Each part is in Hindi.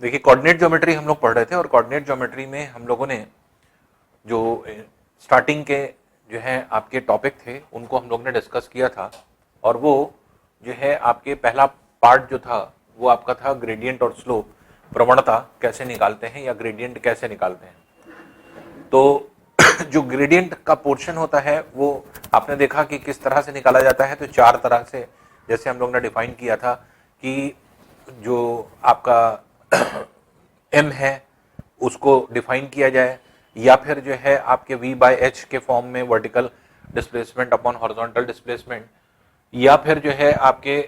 देखिए कोऑर्डिनेट ज्योमेट्री हम लोग पढ़ रहे थे और कोऑर्डिनेट ज्योमेट्री में हम लोगों ने जो स्टार्टिंग के जो है आपके टॉपिक थे उनको हम लोग ने डिस्कस किया था और वो जो है आपके पहला पार्ट जो था वो आपका था ग्रेडियंट और स्लोप, प्रवणता कैसे निकालते हैं या ग्रेडियंट कैसे निकालते हैं। तो जो ग्रेडियंट का पोर्शन होता है वो आपने देखा कि किस तरह से निकाला जाता है। तो चार तरह से जैसे हम लोग ने डिफाइन किया था कि जो आपका m है उसको डिफाइन किया जाए, या फिर जो है आपके v बाय एच के फॉर्म में vertical displacement upon horizontal displacement, या फिर जो है आपके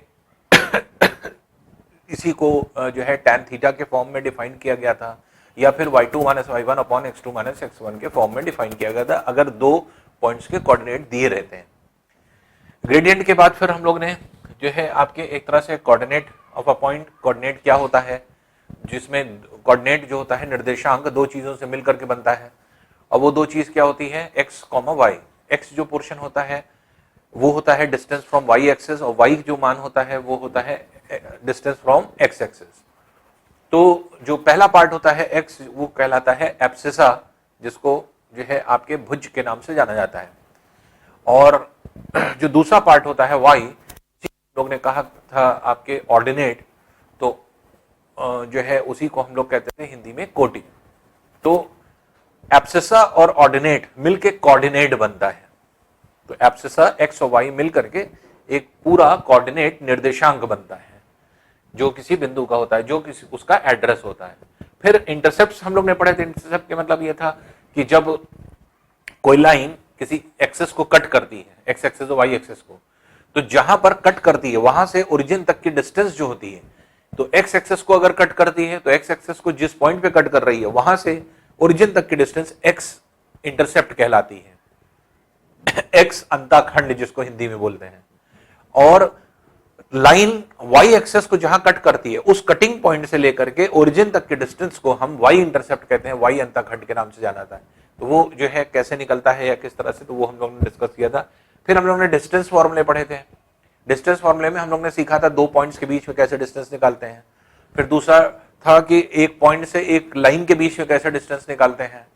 इसी को जो है tan थीटा के फॉर्म में डिफाइन किया गया था, या फिर y2 minus y1 upon x2 minus x1 के फॉर्म में डिफाइन किया गया था अगर दो पॉइंट्स के कोऑर्डिनेट दिए रहते हैं। ग्रेडियंट के बाद फिर हम लोग ने जो है आपके एक तरह से coordinate of a point, coordinate क्या होता है जिसमें कोऑर्डिनेट जो होता है निर्देशांक दो चीजों से मिलकर के बनता है, और वो दो चीज क्या होती है x, y। x जो पोर्शन होता है वो होता है डिस्टेंस फ्रॉम y एक्सिस और y जो मान होता है वो होता है डिस्टेंस फ्रॉम x एक्सिस। तो जो पहला पार्ट होता है x वो कहलाता है एब्सिसा, जिसको जो है आपके भुज के नाम से जाना जाता है, और जो दूसरा पार्ट होता है y, लोग ने कहा था आपके ऑर्डिनेट, तो जो है उसी को हम लोग कहते थे हिंदी में कोटि। तो एब्सिसा और ऑर्डिनेट मिलके कोऑर्डिनेट बनता है। तो एब्सिसा x और y मिल करके एक पूरा कोऑर्डिनेट निर्देशांक बनता है जो किसी बिंदु का होता है, जो किसी उसका एड्रेस होता है। फिर इंटरसेप्ट हम लोग ने पढ़े थे। इंटरसेप्ट के मतलब ये था कि जब कोई लाइन किसी एक्सेस को कट करती है, एक्स एक्सेस और वाई एक्सेस को, तो जहां पर कट करती है वहां से ओरिजिन तक की डिस्टेंस जो होती है, तो एक्स एक्सेस को अगर कट करती है तो एक्स एक्सेस को जिस पॉइंट पे कट कर रही है वहां से ओरिजिन तक की डिस्टेंस एक्स इंटरसेप्ट कहलाती है, एक्स अंताखंड जिसको हिंदी में बोलते हैं। और लाइन वाई एक्सेस को जहां कट करती है उस कटिंग पॉइंट से लेकर के ओरिजिन तक के डिस्टेंस को हम वाई इंटरसेप्ट कहते हैं, वाई अंतःखंड के नाम से जाना जाता है। तो वो जो है कैसे निकलता है या किस तरह से, तो वो हम लोगों ने डिस्कस किया था। फिर हम लोगों ने डिस्टेंस फॉर्मूले पढ़े थे। डिस्टेंस फॉर्मूले में हम लोग ने सीखा था दो पॉइंट्स के बीच में कैसे डिस्टेंस निकालते हैं। फिर दूसरा था कि एक पॉइंट से एक लाइन के बीच में कैसे डिस्टेंस निकालते हैं।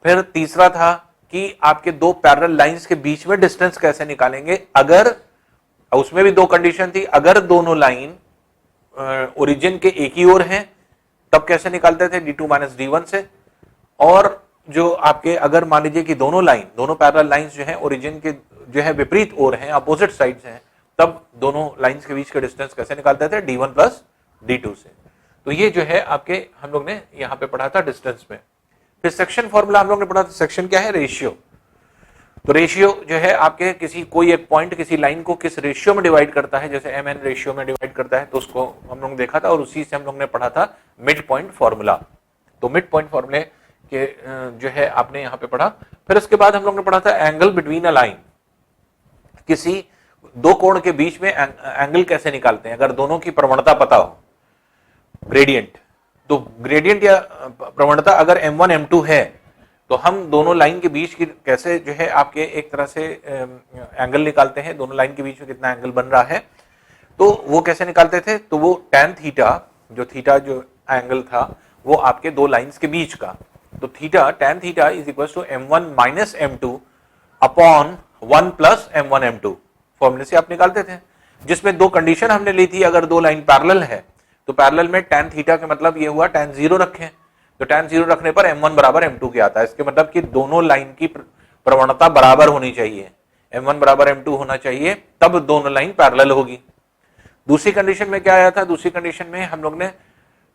फिर तीसरा था कि आपके दो पैरेलल लाइंस के बीच में डिस्टेंस कैसे निकालेंगे, अगर उसमें भी दो कंडीशन थी, अगर दोनों लाइन ओरिजिन के एक ही ओर हैं तब कैसे निकालते थे d2 माइनस d1 से, और जो आपके अगर मान लीजिए कि दोनों पैरेलल लाइंस जो है ओरिजिन के जो है विपरीत ओर हैं, अपोजिट साइड्स हैं, तब दोनों लाइंस के बीच के डिस्टेंस कैसे निकालते थे d1 प्लस d2 से। तो ये जो है आपके हम लोग ने यहां पे पढ़ा था डिस्टेंस में। फिर सेक्शन फॉर्मूला हम लोग ने पढ़ा था। सेक्शन क्या है, रेशियो। तो रेशियो जो है आपके किसी कोई एक पॉइंट किसी लाइन को किस रेशियो में डिवाइड करता है, जैसे mn रेशियो में डिवाइड करता है, तो उसको हम लोग ने देखा था और उसी से हम लोग ने पढ़ा था मिड पॉइंट फॉर्मूला। तो मिड पॉइंट फॉर्मूले के जो है आपने यहां पे पढ़ा। फिर उसके बाद हम लोग ने पढ़ा था एंगल बिटवीन अ लाइन, किसी दो कोण के बीच में एंगल कैसे निकालते हैं अगर दोनों की प्रवणता पता हो, ग्रेडियंट। तो ग्रेडियंट या प्रवणता अगर m1 m2 है तो हम दोनों लाइन के बीच की कैसे जो है आपके एक तरह से एंगल निकालते हैं, दोनों लाइन के बीच में कितना एंगल बन रहा है, तो वो कैसे निकालते थे। तो वो tan थीटा जो एंगल था वो आपके दो लाइंस के बीच का, तो theta tan theta is equal to m1 minus m2 upon 1 plus m1 m2 फॉर्मूले से आप निकालते थे, जिसमें दो कंडीशन हमने ली थी। अगर दो लाइन पैरेलल है तो पैरेलल में tan थीटा का मतलब ये हुआ tan 0 रखें, तो tan 0 रखने पर m1 बराबर m2 के आता है। इसके मतलब कि दोनों लाइन की प्रवणता बराबर होनी चाहिए, m1 बराबर m2 होना चाहिए, तब दोनों लाइन पैरेलल होगी। दूसरी कंडीशन में क्या आया था, दूसरी कंडीशन में हम लोग ने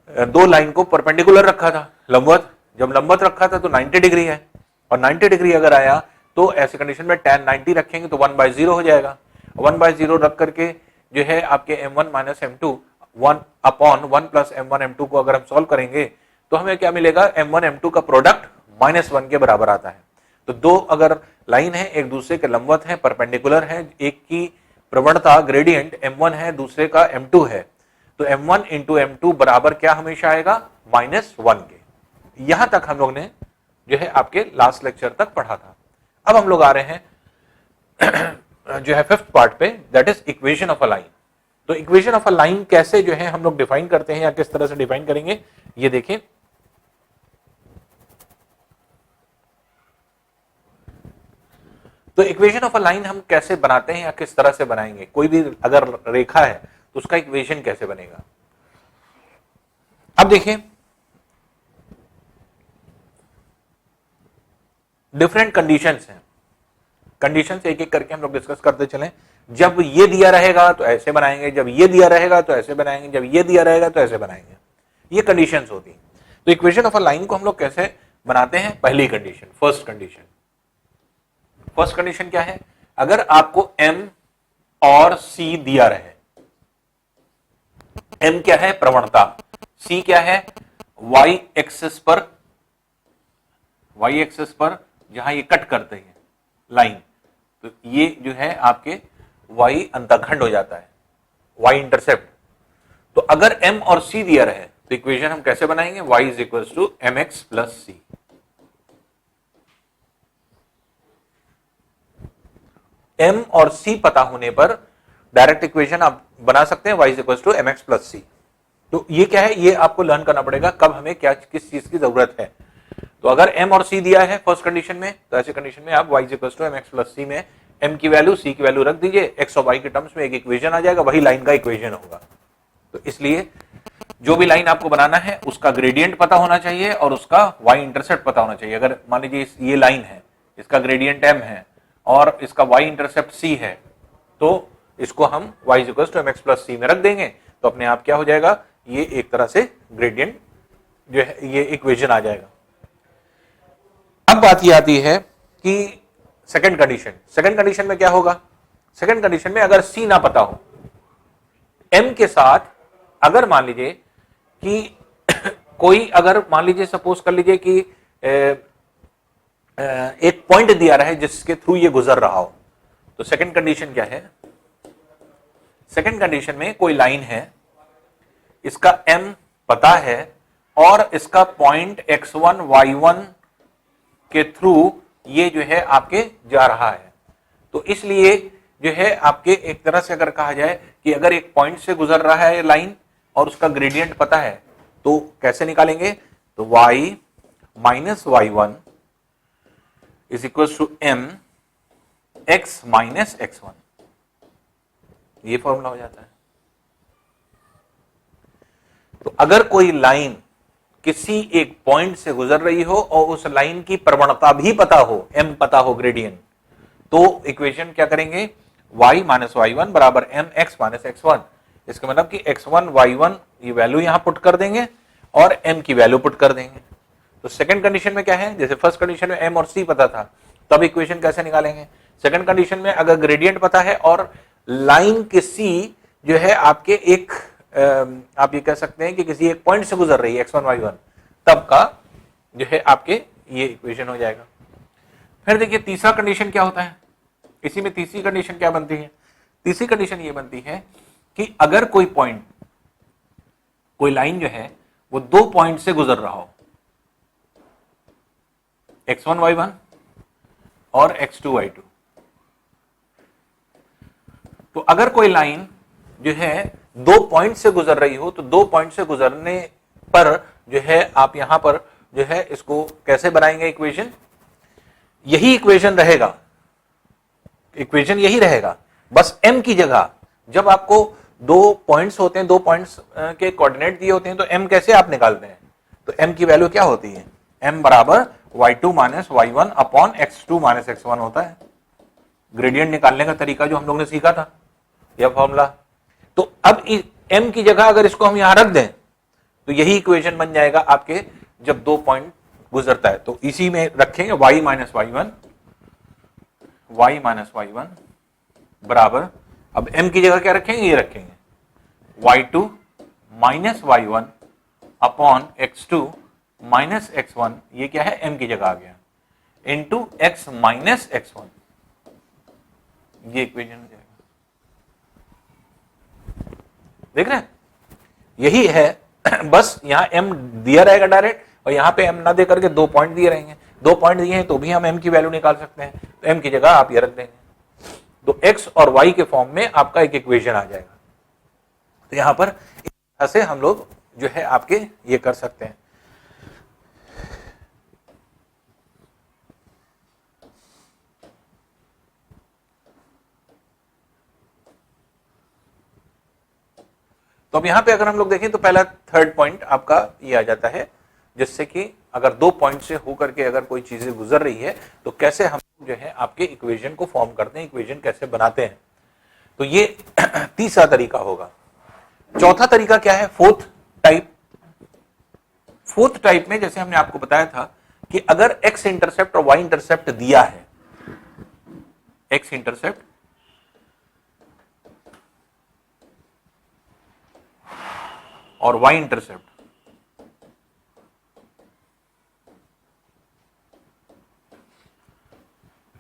दो लाइन को परपेंडिकुलर रखा था, लंबवत। जब लंबवत रखा था तो 90 डिग्री है, और 90 डिग्री अगर आया तो ऐसी कंडीशन में tan 90 रखेंगे तो 1/0 हो जाएगा। 1/0 रख करके जो है आपके m1 minus m2 1 upon 1 plus m1 m2 को अगर हम सॉल्व करेंगे तो हमें क्या मिलेगा, m1 m2 का प्रोडक्ट -1 के बराबर आता है। तो दो अगर लाइन है एक दूसरे के लंबवत है, परपेंडिकुलर है, एक की प्रवणता ग्रेडियंट m1 है दूसरे का m2 है, तो m1 इंटू m2 बराबर क्या हमेशा आएगा, -1 के। यहां तक हम लोग ने जो है आपके लास्ट लेक्चर तक पढ़ा था। अब हम लोग आ रहे हैं जो है फिफ्थ पार्ट पे, that is equation of a line. तो इक्वेशन ऑफ अ लाइन कैसे जो है हम लोग डिफाइन करते हैं या किस तरह से डिफाइन करेंगे ये देखें। तो इक्वेशन ऑफ अ लाइन हम कैसे बनाते हैं या किस तरह से बनाएंगे, कोई भी अगर रेखा है तो उसका इक्वेशन कैसे बनेगा। अब देखिए डिफरेंट कंडीशंस हैं, कंडीशंस एक एक करके हम लोग डिस्कस करते चलें। जब ये दिया रहेगा तो ऐसे बनाएंगे, जब ये दिया रहेगा तो ऐसे बनाएंगे, जब ये दिया रहेगा तो ऐसे बनाएंगे, ये कंडीशंस होती हैं। तो इक्वेशन ऑफ अ लाइन को हम लोग कैसे बनाते हैं, पहली condition, first condition. First condition क्या है, अगर आपको m और c दिया रहे, m क्या है प्रवणता, c क्या है y एक्सिस पर जहां ये कट करते हैं लाइन, तो ये जो है आपके y अंतःखंड हो जाता है, y इंटरसेप्ट। तो अगर m और c दिया रहे तो इक्वेशन हम कैसे बनाएंगे, y is equal to mx plus c। m और c पता होने पर डायरेक्ट इक्वेशन आप बना सकते हैं, y is equal to mx plus c। तो ये क्या है, ये आपको लर्न करना पड़ेगा कब हमें क्या किस चीज की जरूरत है। तो अगर m और c दिया है फर्स्ट कंडीशन में, तो ऐसे कंडीशन में आप y is equal to mx plus c में m की वैल्यू c की वैल्यू रख दीजिए, x और y के टर्म्स में एक इक्वेशन आ जाएगा, वही लाइन का इक्वेशन होगा। तो इसलिए जो भी लाइन आपको बनाना है उसका ग्रेडियंट पता होना चाहिए और उसका y इंटरसेप्ट पता होना चाहिए। अगर मान लीजिए ये लाइन है, इसका ग्रेडियंट m है और इसका y इंटरसेप्ट c है, तो इसको हम y is equal to mx plus c में रख देंगे, तो अपने आप क्या हो जाएगा, ये एक तरह से ग्रेडियंट जो है ये इक्वेशन आ जाएगा। अब बात ये आती है कि सेकंड कंडीशन, सेकंड कंडीशन में क्या होगा, सेकंड कंडीशन में अगर c ना पता हो, m के साथ अगर मान लीजिए कि कोई अगर मान लीजिए सपोज कर लीजिए कि एक पॉइंट दिया रहा है जिसके थ्रू ये गुजर रहा हो, तो सेकंड कंडीशन क्या है, सेकंड कंडीशन में कोई लाइन है, इसका m पता है और इसका पॉइंट x1 y1 के थ्रू ये जो है आपके जा रहा है। तो इसलिए जो है आपके एक तरह से अगर कहा जाए कि अगर एक पॉइंट से गुजर रहा है लाइन और उसका ग्रेडियंट पता है, तो कैसे निकालेंगे, तो y minus y1 is equal to m x minus x1, ये फॉर्मूला हो जाता है। तो अगर कोई लाइन किसी एक पॉइंट से गुजर रही हो और उस लाइन की प्रवणता भी पता हो, m पता हो ग्रेडियंट, तो इक्वेशन क्या करेंगे, y माइनस y1 बराबर m x माइनस x1। इसका मतलब कि x1 y1 ये वैल्यू यहां पुट कर देंगे और m की वैल्यू पुट कर देंगे। तो सेकंड कंडीशन में क्या है, जैसे फर्स्ट कंडीशन में m और c पता था, तब इक्वेशन कैसे निकालेंगे, सेकंड कंडीशन में अगर ग्रेडियंट पता है और लाइन के c जो है आपके एक आप ये कह सकते हैं कि किसी एक पॉइंट से गुजर रही है x1 y1, तब का जो है आपके ये इक्वेशन हो जाएगा। फिर देखिए तीसरा कंडीशन क्या होता है, इसी में तीसरी कंडीशन क्या बनती है, तीसरी कंडीशन ये बनती है कि अगर कोई पॉइंट, कोई लाइन जो है वो दो पॉइंट से गुजर रहा हो, x1 y1 और x2 y2, तो अगर कोई लाइन जो है दो पॉइंट से गुजर रही हो, तो दो पॉइंट से गुजरने पर जो है आप यहां पर जो है इसको कैसे बनाएंगे इक्वेशन, यही इक्वेशन रहेगा, इक्वेशन यही रहेगा, बस m की जगह जब आपको दो पॉइंट्स होते हैं, दो पॉइंट्स के कोऑर्डिनेट दिए होते हैं, तो m कैसे आप निकालते हैं, तो m की वैल्यू क्या होती है, m बराबर y2 minus y1 upon x2 minus x1 होता है। ग्रेडियंट निकालने का तरीका जो हम लोग ने सीखा था, यह फॉर्मूला। तो अब m की जगह अगर इसको हम यहां रख दें तो यही इक्वेशन बन जाएगा आपके जब दो पॉइंट गुजरता है, तो इसी में रखेंगे y माइनस y1 बराबर, अब m की जगह क्या रखेंगे, ये रखेंगे y2 minus y1 upon x2 minus x1, ये क्या है m की जगह आ गया, इंटू x माइनस x1, ये इक्वेशन हो जाएगा। देख रहे हैं, यही है बस यहां m दिया रहेगा डायरेक्ट, और यहां पे m ना दे करके दो पॉइंट दिए रहेंगे, दो पॉइंट दिए हैं तो भी हम m की वैल्यू निकाल सकते हैं, तो m की जगह आप ये रख देंगे, तो x और y के फॉर्म में आपका एक इक्वेशन आ जाएगा। तो यहां पर इस तरह से हम लोग जो है आपके ये कर सकते हैं। तो अब यहां पे अगर हम लोग देखें तो पहला थर्ड पॉइंट आपका ये आ जाता है, जिससे कि अगर दो पॉइंट से होकर के अगर कोई चीजें गुजर रही है तो कैसे हम जो है आपके इक्वेशन को फॉर्म करते हैं, इक्वेशन कैसे बनाते हैं। तो ये तीसरा तरीका होगा। चौथा तरीका क्या है, फोर्थ टाइप। फोर्थ टाइप में जैसे हमने आपको बताया था कि अगर एक्स इंटरसेप्ट और वाई इंटरसेप्ट दिया है, एक्स इंटरसेप्ट और वाई इंटरसेप्ट,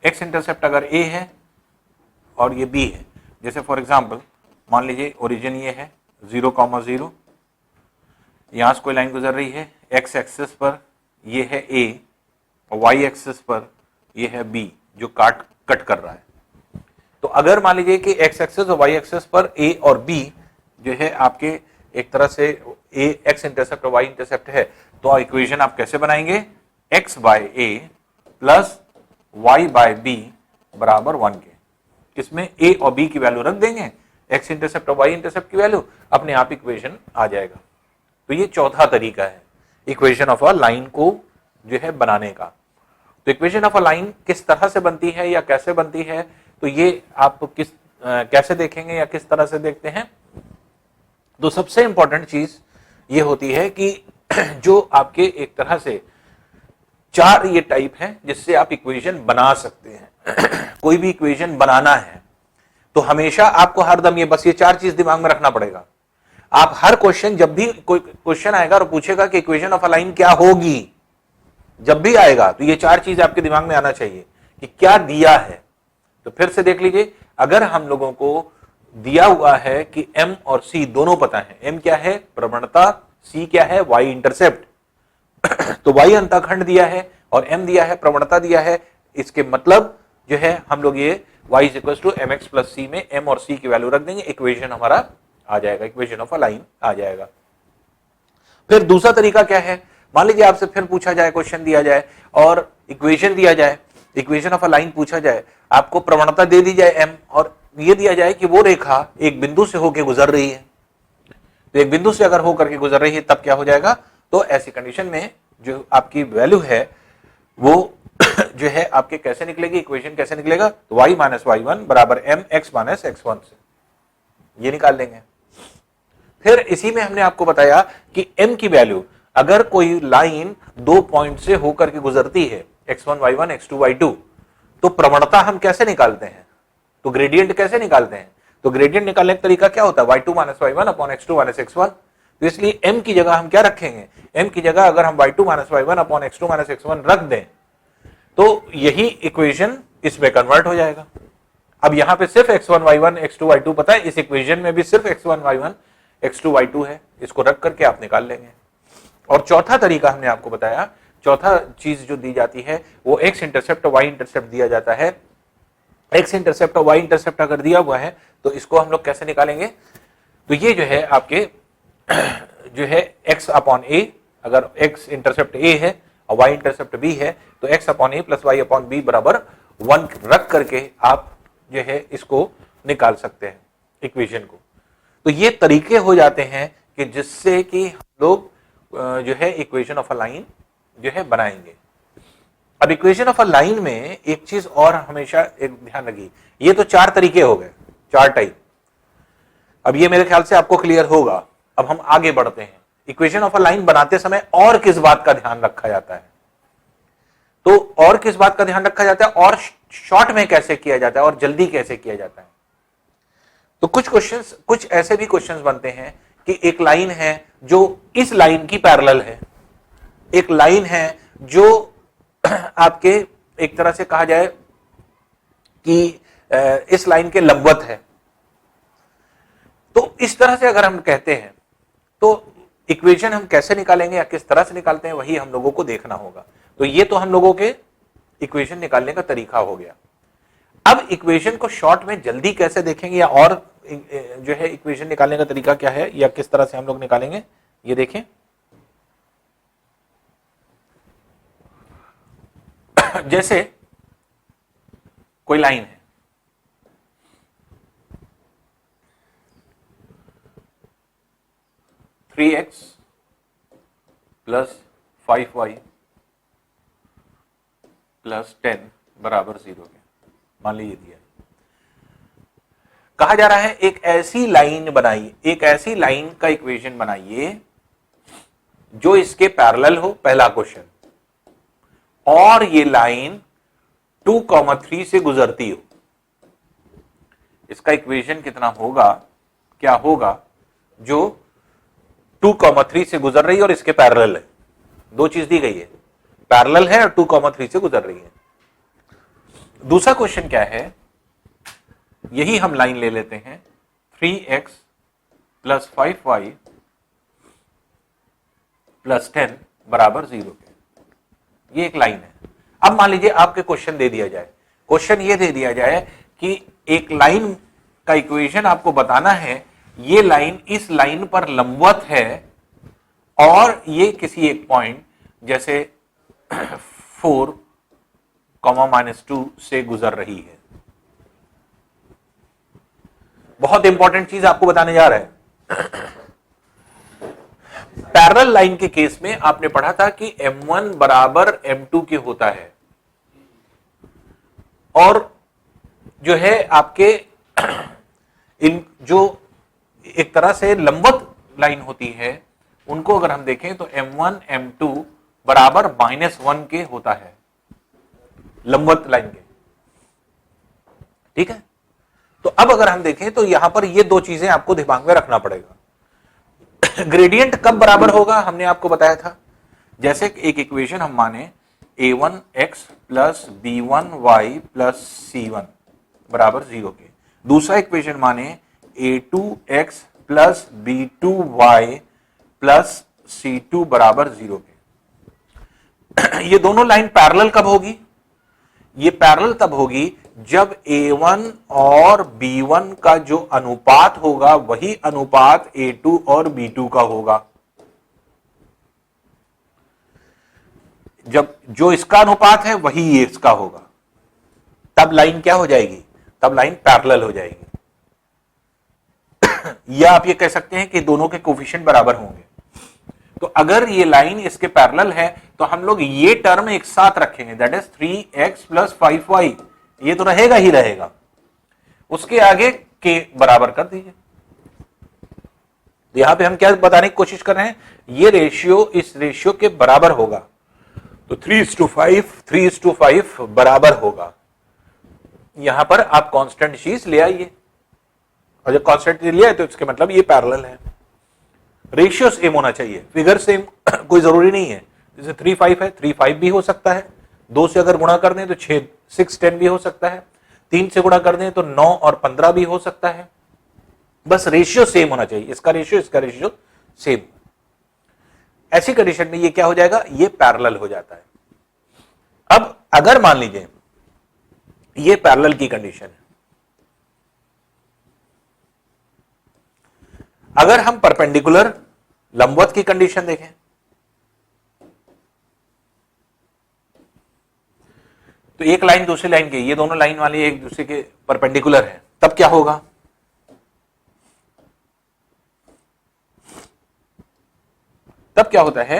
एक्स इंटरसेप्ट अगर ए है और ये बी है, जैसे फॉर एग्जांपल मान लीजिए ओरिजिन ये है 0,0, यहां से कोई लाइन गुजर रही है, एक्स एक्सिस पर ये है ए और वाई एक्सिस पर ये है बी जो कट कर रहा है। तो अगर मान लीजिए कि एक्स एक्सिस और वाई एक्सिस पर ए और बी जो है आपके एक तरह से ए एक्स इंटरसेप्ट और वाई इंटरसेप्ट है, तो इक्वेशन आप कैसे बनाएंगे, एक्स बाय ए प्लस वाई बाय बी बराबर 1 के। इसमें ए और बी की वैल्यू रख देंगे, एक्स इंटरसेप्ट और वाई इंटरसेप्ट की वैल्यू, अपने आप इक्वेशन आ जाएगा। तो ये चौथा तरीका है इक्वेशन ऑफ अ लाइन को जो है बनाने का। तो इक्वेशन ऑफ अ लाइन किस तरह से बनती है या कैसे बनती है, तो ये आप कैसे देखेंगे या किस तरह से देखते हैं। तो सबसे इंपॉर्टेंट चीज ये होती है कि जो आपके एक तरह से चार ये टाइप है जिससे आप इक्वेशन बना सकते हैं। कोई भी इक्वेशन बनाना है तो हमेशा आपको हरदम ये बस ये चार चीज दिमाग में रखना पड़ेगा। आप हर क्वेश्चन, जब भी कोई क्वेश्चन आएगा और पूछेगा कि इक्वेशन ऑफ अ लाइन क्या होगी, जब भी आएगा तो ये चार चीज आपके दिमाग में आना चाहिए कि क्या दिया है। तो फिर से देख लीजिए, अगर हम लोगों को दिया हुआ है कि m और c दोनों पता है, m क्या है प्रवणता, c क्या है y इंटरसेप्ट, तो y अंतःखंड दिया है और m दिया है, प्रवणता दिया है। इसके मतलब जो है हम लोग ये y = mx + c में m और c की वैल्यू रख देंगे, इक्वेशन हमारा आ जाएगा, इक्वेशन ऑफ अ लाइन आ जाएगा। फिर दूसरा तरीका क्या है, मान लीजिए आपसे फिर पूछा जाए, क्वेश्चन दिया जाए और इक्वेशन दिया जाए, इक्वेशन ऑफ अ लाइन पूछा जाए, आपको प्रवणता दे दी जाए m और ये दिया जाए कि वो रेखा एक बिंदु से होकर गुजर रही है। तो एक बिंदु से अगर होकर के गुजर रही है तब क्या हो जाएगा, तो ऐसी कंडीशन में जो आपकी वैल्यू है वो जो है आपके कैसे निकलेगी, इक्वेशन कैसे निकलेगा, तो y - y1 बराबर mx - x1 से ये निकाल लेंगे। फिर इसी में हमने आपको बताया कि m की वैल्यू, अगर कोई लाइन दो पॉइंट से होकर के गुजरती है x1 y1 x2 y2, तो प्रवणता हम कैसे निकालते हैं, तो ग्रेडियंट कैसे निकालते हैं, तो ग्रेडियंट निकालने का तरीका क्या होता है, y2 - y1 upon x2 - x1। तो इसलिए m की जगह हम क्या रखेंगे, m की जगह अगर हम y2 - y1 upon x2 - x1 रख दें तो यही इक्वेशन इसमें कन्वर्ट हो जाएगा। अब यहां पे सिर्फ x1 y1 x2 y2 पता है, इस इक्वेशन में भी सिर्फ x1 y1 x2 y2 है, इसको रख करके आप निकाल लेंगे। और चौथा तरीका हमने आपको बताया, चौथा चीज जो दी जाती है वो x इंटरसेप्ट और y इंटरसेप्ट दिया जाता है। x इंटरसेप्ट और y इंटरसेप्ट अगर दिया हुआ है तो इसको हम लोग कैसे निकालेंगे, तो ये जो है आपके जो है x अपॉन a, अगर x इंटरसेप्ट a है और y इंटरसेप्ट b है तो x upon a plus y upon b बराबर 1 रख करके आप जो है इसको निकाल सकते हैं इक्वेशन को। तो ये तरीके हो जाते हैं कि जिससे कि हम लोग जो है इक्वेशन ऑफ अ लाइन जो है बनाएंगे। अब इक्वेशन ऑफ अ लाइन में एक चीज और हमेशा एक ध्यान रखिए, ये तो चार तरीके हो गए, चार टाइप। अब ये मेरे ख्याल से आपको क्लियर होगा। अब हम आगे बढ़ते हैं, इक्वेशन ऑफ अ लाइन बनाते समय और किस बात का ध्यान रखा जाता है, तो और किस बात का ध्यान रखा जाता है और शॉर्ट में कैसे किया जाता है और जल्दी कैसे किया जाता है। तो कुछ ऐसे भी क्वेश्चंस बनते हैं कि एक लाइन है जो इस लाइन की पैरेलल है, एक लाइन है जो आपके एक तरह से कहा जाए कि इस लाइन के लंबवत है। तो इस तरह से अगर हम कहते हैं तो इक्वेशन हम कैसे निकालेंगे या किस तरह से निकालते हैं वही हम लोगों को देखना होगा। तो ये तो हम लोगों के इक्वेशन निकालने का तरीका हो गया। अब इक्वेशन को शॉर्ट में जल्दी कैसे देखेंगे या और जो है इक्वेशन निकालने का तरीका क्या है या किस तरह से हम लोग निकालेंगे, ये देखें। जैसे कोई लाइन है, three x plus 5y plus 10 बराबर 0 के, मान लीजिए दिया। कहा जा रहा है एक ऐसी लाइन बनाइए, एक ऐसी लाइन का इक्वेशन बनाइए जो इसके पैरेलल हो, पहला क्वेश्चन, और ये लाइन 2,3 से गुजरती हो। इसका इक्वेशन कितना होगा, क्या होगा, जो 2,3 से गुजर रही है और इसके पैरेलल है। दो चीज दी गई है, पैरेलल है और 2,3 से गुजर रही है। दूसरा क्वेश्चन क्या है, यही हम लाइन ले लेते हैं 3x प्लस 5y प्लस 10 बराबर 0 के, ये एक लाइन है। अब मान लीजिए आपके क्वेश्चन दे दिया जाए, क्वेश्चन ये दे दिया जाए कि एक लाइन का इक्वेशन आपको बताना है, ये लाइन इस लाइन पर लंबवत है और ये किसी एक पॉइंट जैसे 4, -2 से गुजर रही है। बहुत इंपॉर्टेंट चीज आपको बताने जा रहा है। पैरेलल लाइन के केस में आपने पढ़ा था कि m1 बराबर m2 के होता है, और जो है आपके इन जो एक तरह से लंबवत लाइन होती है उनको अगर हम देखें तो m1 m2 बराबर -1 के होता है, लंबवत लाइन के, ठीक है। तो अब अगर हम देखें तो यहां पर ये दो चीजें आपको दिमाग में रखना पड़ेगा। ग्रेडियंट कब बराबर होगा हमने आपको बताया था, जैसे एक इक्वेशन हम माने a1x plus b1y plus c1 बराबर 0 के, दूसरा इक्वेशन माने a2x plus b2y plus c2 बराबर 0 के। ये दोनों लाइन पैरेलल कब होगी, ये पैरेलल तब होगी जब a1 और b1 का जो अनुपात होगा वही अनुपात a2 और b2 का होगा। जब जो इसका अनुपात है वही ये इसका होगा, तब लाइन क्या हो जाएगी, तब लाइन पैरेलल हो जाएगी। या आप ये कह सकते हैं कि दोनों के कोफिशिएंट बराबर होंगे। तो अगर ये लाइन इसके पैरेलल है तो हम लोग ये टर्म एक साथ रखेंगे, that is 3x plus 5y, ये तो रहेगा ही रहेगा, उसके आगे के बराबर कर दीजिए। यहां पे हम क्या बताने की कोशिश कर रहे हैं, ये रेशियो इस रेशियो के बराबर होगा, तो 3:5 बराबर होगा। यहां पर आप कांस्टेंट चीज ले आइए, और जब कांस्टेंट ले आए तो इसके मतलब ये पैरेलल है। रेशियो सेम होना चाहिए, फिगर सेम कोई जरूरी नहीं है। जैसे 3:5 है, 3:5 भी हो सकता है, 2 से अगर गुणा कर दें तो 6:10 भी हो सकता है, 3 से गुणा कर दें तो 9 और 15 भी हो सकता है। बस रेशियो सेम होना चाहिए, इसका रेशियो सेम। ऐसी कंडीशन में ये क्या हो जाएगा, ये पैरेलल हो जाता है। अब अगर मान लीजिए ये पैरेलल की कंडीशन है, अगर हम परपेंडिकुलर लंबवत की कंडीशन देखें, तो एक लाइन दूसरी लाइन के, ये दोनों लाइन वाले एक दूसरे के परपेंडिकुलर है, तब क्या होगा, तब क्या होता है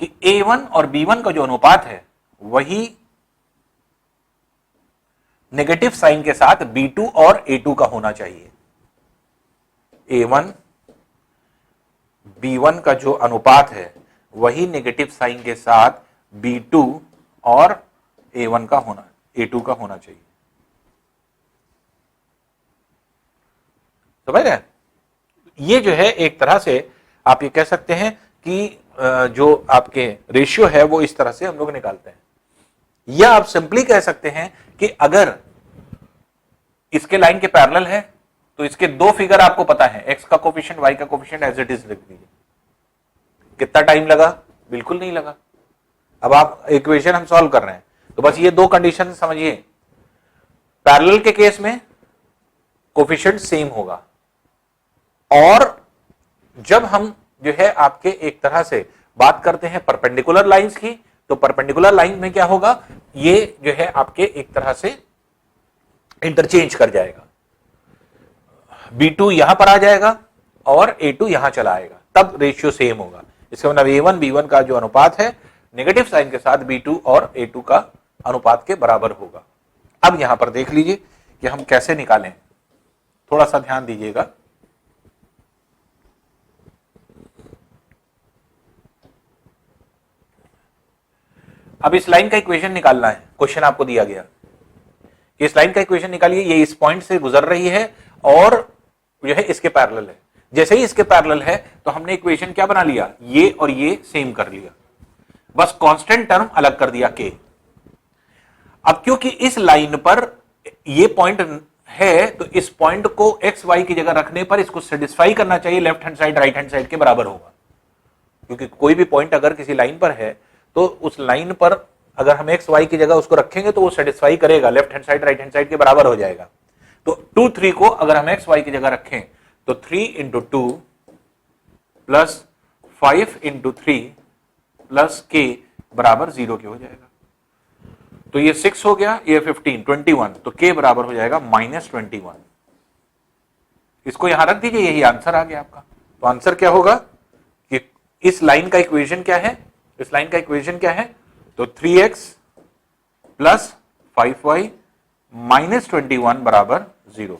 कि a1 और b1 का जो अनुपात है वही नेगेटिव साइन के साथ b2 और a2 का होना चाहिए। a1 b1 का जो अनुपात है वही नेगेटिव साइन के साथ b2 और a1 का होना, a2 का होना चाहिए। समझ रहे हैं? ये जो है एक तरह से आप ये कह सकते हैं कि जो आपके रेशियो है वो इस तरह से हम लोग निकालते हैं। या आप सिंपली कह सकते हैं कि अगर इसके लाइन के पैरेलल है तो इसके दो फिगर आपको पता है, x का कोफिशिएंट, y का कोफिशिएंट एज इट इज लिख दीजिए। कितना टाइम लगा, बिल्कुल नहीं लगा। अब आप इक्वेशन हम सॉल्व कर रहे हैं तो बस ये दो कंडीशन समझिए। पैरेलल के केस में कोफिशिएंट सेम होगा। और जब हम जो है आपके एक तरह से बात करते हैं परपेंडिकुलर लाइंस की, तो परपेंडिकुलर लाइन में क्या होगा, ये जो है आपके एक तरह से इंटरचेंज कर जाएगा। B2 यहां पर आ जाएगा और A2 यहां चला आएगा, तब रेशियो सेम होगा। इसका मतलब A1 B1 का जो अनुपात है नेगेटिव साइन के साथ B2 और A2 का अनुपात के बराबर होगा। अब यहां पर देख लीजिए कि हम कैसे निकालें, थोड़ा सा ध्यान दीजिएगा। अब इस लाइन का इक्वेशन निकालना है, क्वेश्चन आपको दिया गया, इस लाइन का इक्वेशन निकालिए, ये इस पॉइंट से गुजर रही है और जो है इसके पैरेलल है। जैसे ही इसके पैरेलल है तो हमने इक्वेशन क्या बना लिया, ये और ये सेम कर लिया, बस कांस्टेंट टर्म अलग कर दिया के। अब क्योंकि इस लाइन पर ये पॉइंट है तो इस पॉइंट को एक्स वाई की जगह रखने पर इसको सेटिस्फाई करना चाहिए, left hand side right hand side के बराबर होगा। क्योंकि कोई भी पॉइंट अगर किसी लाइन पर है तो उस लाइन पर अगर हम एक्स वाई की जगह उसको रखेंगे तो वो सेटिस्फाई करेगा, left hand side right hand side के बराबर हो जाएगा। तो 2 3 को अगर हम एक्स वाई की जगह रखें तो 3 × 2 प्लस 5 × 3 प्लस के बराबर 0 के हो जाएगा। तो ये 6 हो गया, ये 15 21, तो के बराबर हो जाएगा -21। इसको यहां रख दीजिए, यही आंसर आ गया आपका। तो आंसर क्या होगा कि इस लाइन का इक्वेशन क्या है, इस लाइन का इक्वेशन क्या है, तो 3x प्लस 5y -21 बराबर 0।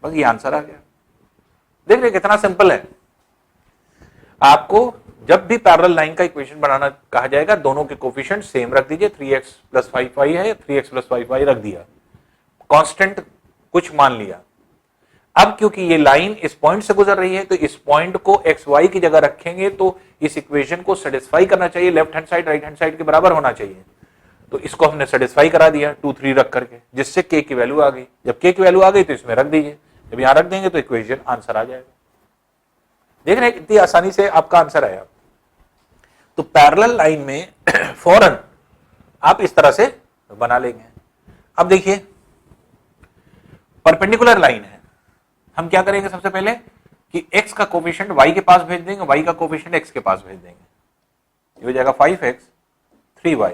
बस ये आंसर आ गया। देख रहे कितना सिंपल है। आपको जब भी पैरेलल लाइन का इक्वेशन बनाना कहा जाएगा, दोनों के कोफिशिएंट सेम रख दीजिए, 3x प्लस 5y है, 3x प्लस 5y रख दिया, कांस्टेंट कुछ मान लिया। अब क्योंकि ये लाइन इस पॉइंट से गुजर रही है तो इस पॉइंट को एक्स वाई की जगह रखेंगे तो इस इक्वेशन को सेटिस्फाई करना चाहिए, left hand side right hand side के बराबर होना चाहिए। तो इसको हमने सेटिस्फाई करा दिया 2 3 रख करके, जिससे के की वैल्यू आ गई। जब के की वैल्यू आ गई तो इसमें रख दीजिए, जब यहां रख देंगे तो इक्वेशन आंसर आ जाएगा। देख रहे हैं कितनी आसानी से आपका आंसर आया। तो पैरेलल लाइन में फौरन आप इस तरह से बना लेंगे। अब देखिए परपेंडिकुलर लाइन है, हम क्या करेंगे, सबसे पहले कि x का कोफिशिएंट y के पास भेज देंगे, y का कोफिशिएंट x के पास भेज देंगे। ये हो जाएगा 5x 3y,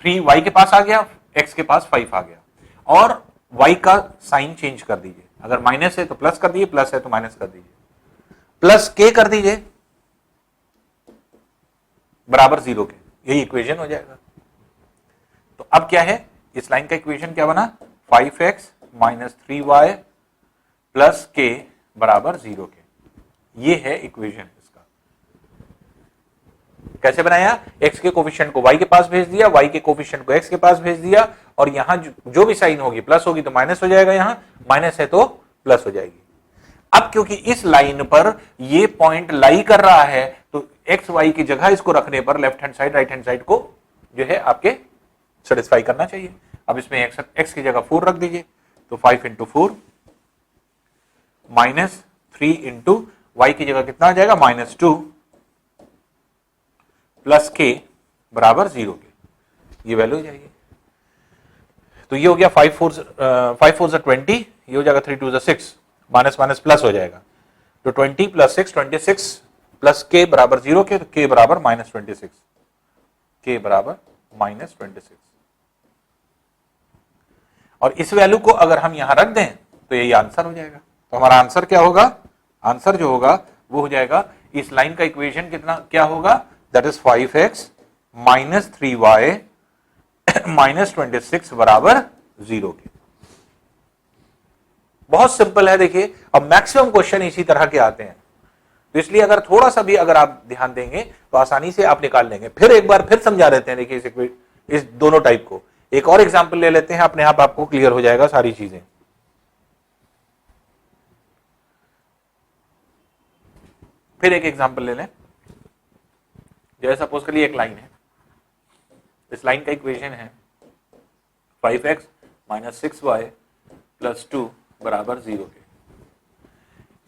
3y के पास आ गया, x के पास 5 आ गया, और y का साइन चेंज कर दीजिए, अगर माइनस है तो प्लस कर दीजिए, प्लस है तो माइनस कर दीजिए, प्लस के कर दीजिए बराबर 0 के, यही इक्वेशन हो जाएगा। तो अब क्या है, इस लाइन का इक्वेशन क्या बना, 5x माइनस 3y प्लस के बराबर 0 के, ये है इक्वेशन इसका। कैसे बनाया, x के कोफिशिएंट को y के पास भेज दिया, y के कोफिशिएंट को x के पास भेज दिया, और यहां जो भी साइन होगी, प्लस होगी तो माइनस हो जाएगा, यहां माइनस है तो प्लस हो जाएगी। अब क्योंकि इस लाइन पर ये पॉइंट लाई कर रहा है तो एक्स वाई की जगह इसको रखने पर left hand side right hand side को जो है आपके सेटिस्फाई करना चाहिए। अब इसमें एक्स की जगह 4 रख दीजिए, तो 5 × 4 माइनस 3 × वाई की जगह कितना आ जाएगा, -2 प्लस के बराबर 0 के, ये वैल्यू हो जाएगी। तो ये हो गया 5 4 20, ये हो जाएगा 3 2 6, माइनस माइनस प्लस हो जाएगा, तो 20 प्लस 6 26 प्लस के बराबर 0 के, तो के बराबर -26, के बराबर -26। और इस वैल्यू को अगर हम यहां रख दें तो यही आंसर हो जाएगा। तो हमारा आंसर क्या होगा, आंसर जो होगा वो हो जाएगा, इस लाइन का इक्वेशन कितना क्या होगा, that is 5x minus 3y -26 बराबर 0 के। बहुत सिंपल है। देखिए अब मैक्सिमम क्वेश्चन इसी तरह के आते हैं, तो इसलिए अगर थोड़ा सा भी अगर आप ध्यान देंगे तो आसानी से आप निकाल लेंगे। फिर एक बार फिर समझा देते हैं, देखिए इस दोनों टाइप को। एक और एग्जांपल ले लेते हैं, अपने आप आपको क्लियर हो जाएगा सारी चीजें। फिर एक एग्जांपल ले लें, जैसे सपोज करिए एक लाइन है, इस लाइन का इक्वेशन है 5x माइनस 6y प्लस 2 बराबर 0 के।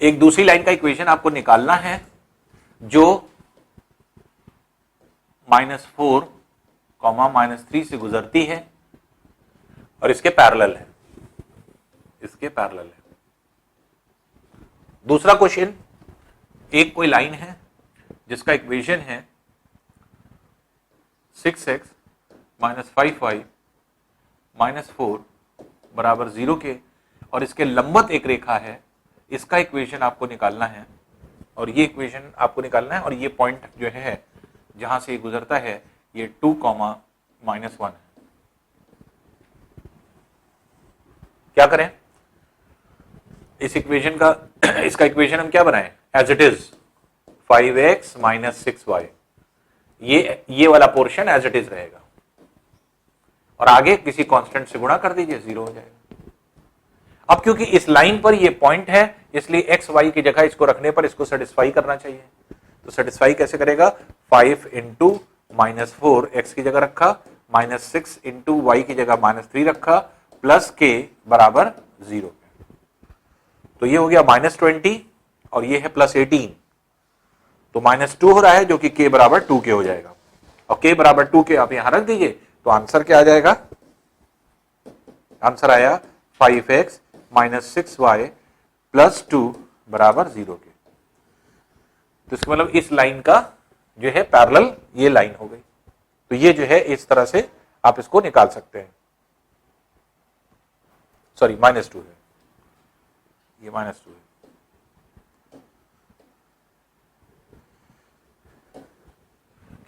एक दूसरी लाइन का इक्वेशन आपको निकालना है जो -4, -3 से गुजरती है और इसके पैरेलल है, इसके पैरेलल है। दूसरा क्वेश्चन, एक कोई लाइन है जिसका इक्वेशन है 6x माइनस 5y माइनस 4 बराबर 0 के, और इसके लंबवत एक रेखा है, इसका इक्वेशन आपको निकालना है, और ये इक्वेशन आपको निकालना है, और ये पॉइंट जो है जहां से गुजरता है ये 2, -1 है। क्या करें इस इक्वेशन का, इसका इक्वेशन हम क्या बनाएं, as it is 5x minus 6y, ये वाला पोर्शन एज इट इज रहेगा, और आगे किसी कांस्टेंट से गुणा कर दीजिए, 0 हो जाएगा। अब क्योंकि इस लाइन पर ये पॉइंट है, इसलिए एक्स वाई की जगह इसको रखने पर इसको सेटिस्फाई करना चाहिए। तो सेटिस्फाई कैसे करेगा, 5 इंटू -4 एक्स की जगह रखा, -6 इंटू वाई की जगह -3 रखा, प्लस के बराबर 0। तो ये हो गया -20 और ये है +18, तो -2 हो रहा है, जो कि k बराबर 2 के हो जाएगा, और k बराबर 2 के आप यहां रख दीजिए, तो आंसर क्या आ जाएगा, आंसर आया 5x माइनस 6y प्लस 2 बराबर 0 के। तो इसका मतलब इस लाइन का जो है पैरेलल ये लाइन हो गई। तो ये जो है इस तरह से आप इसको निकाल सकते हैं। सॉरी -2 है, ये -2 है।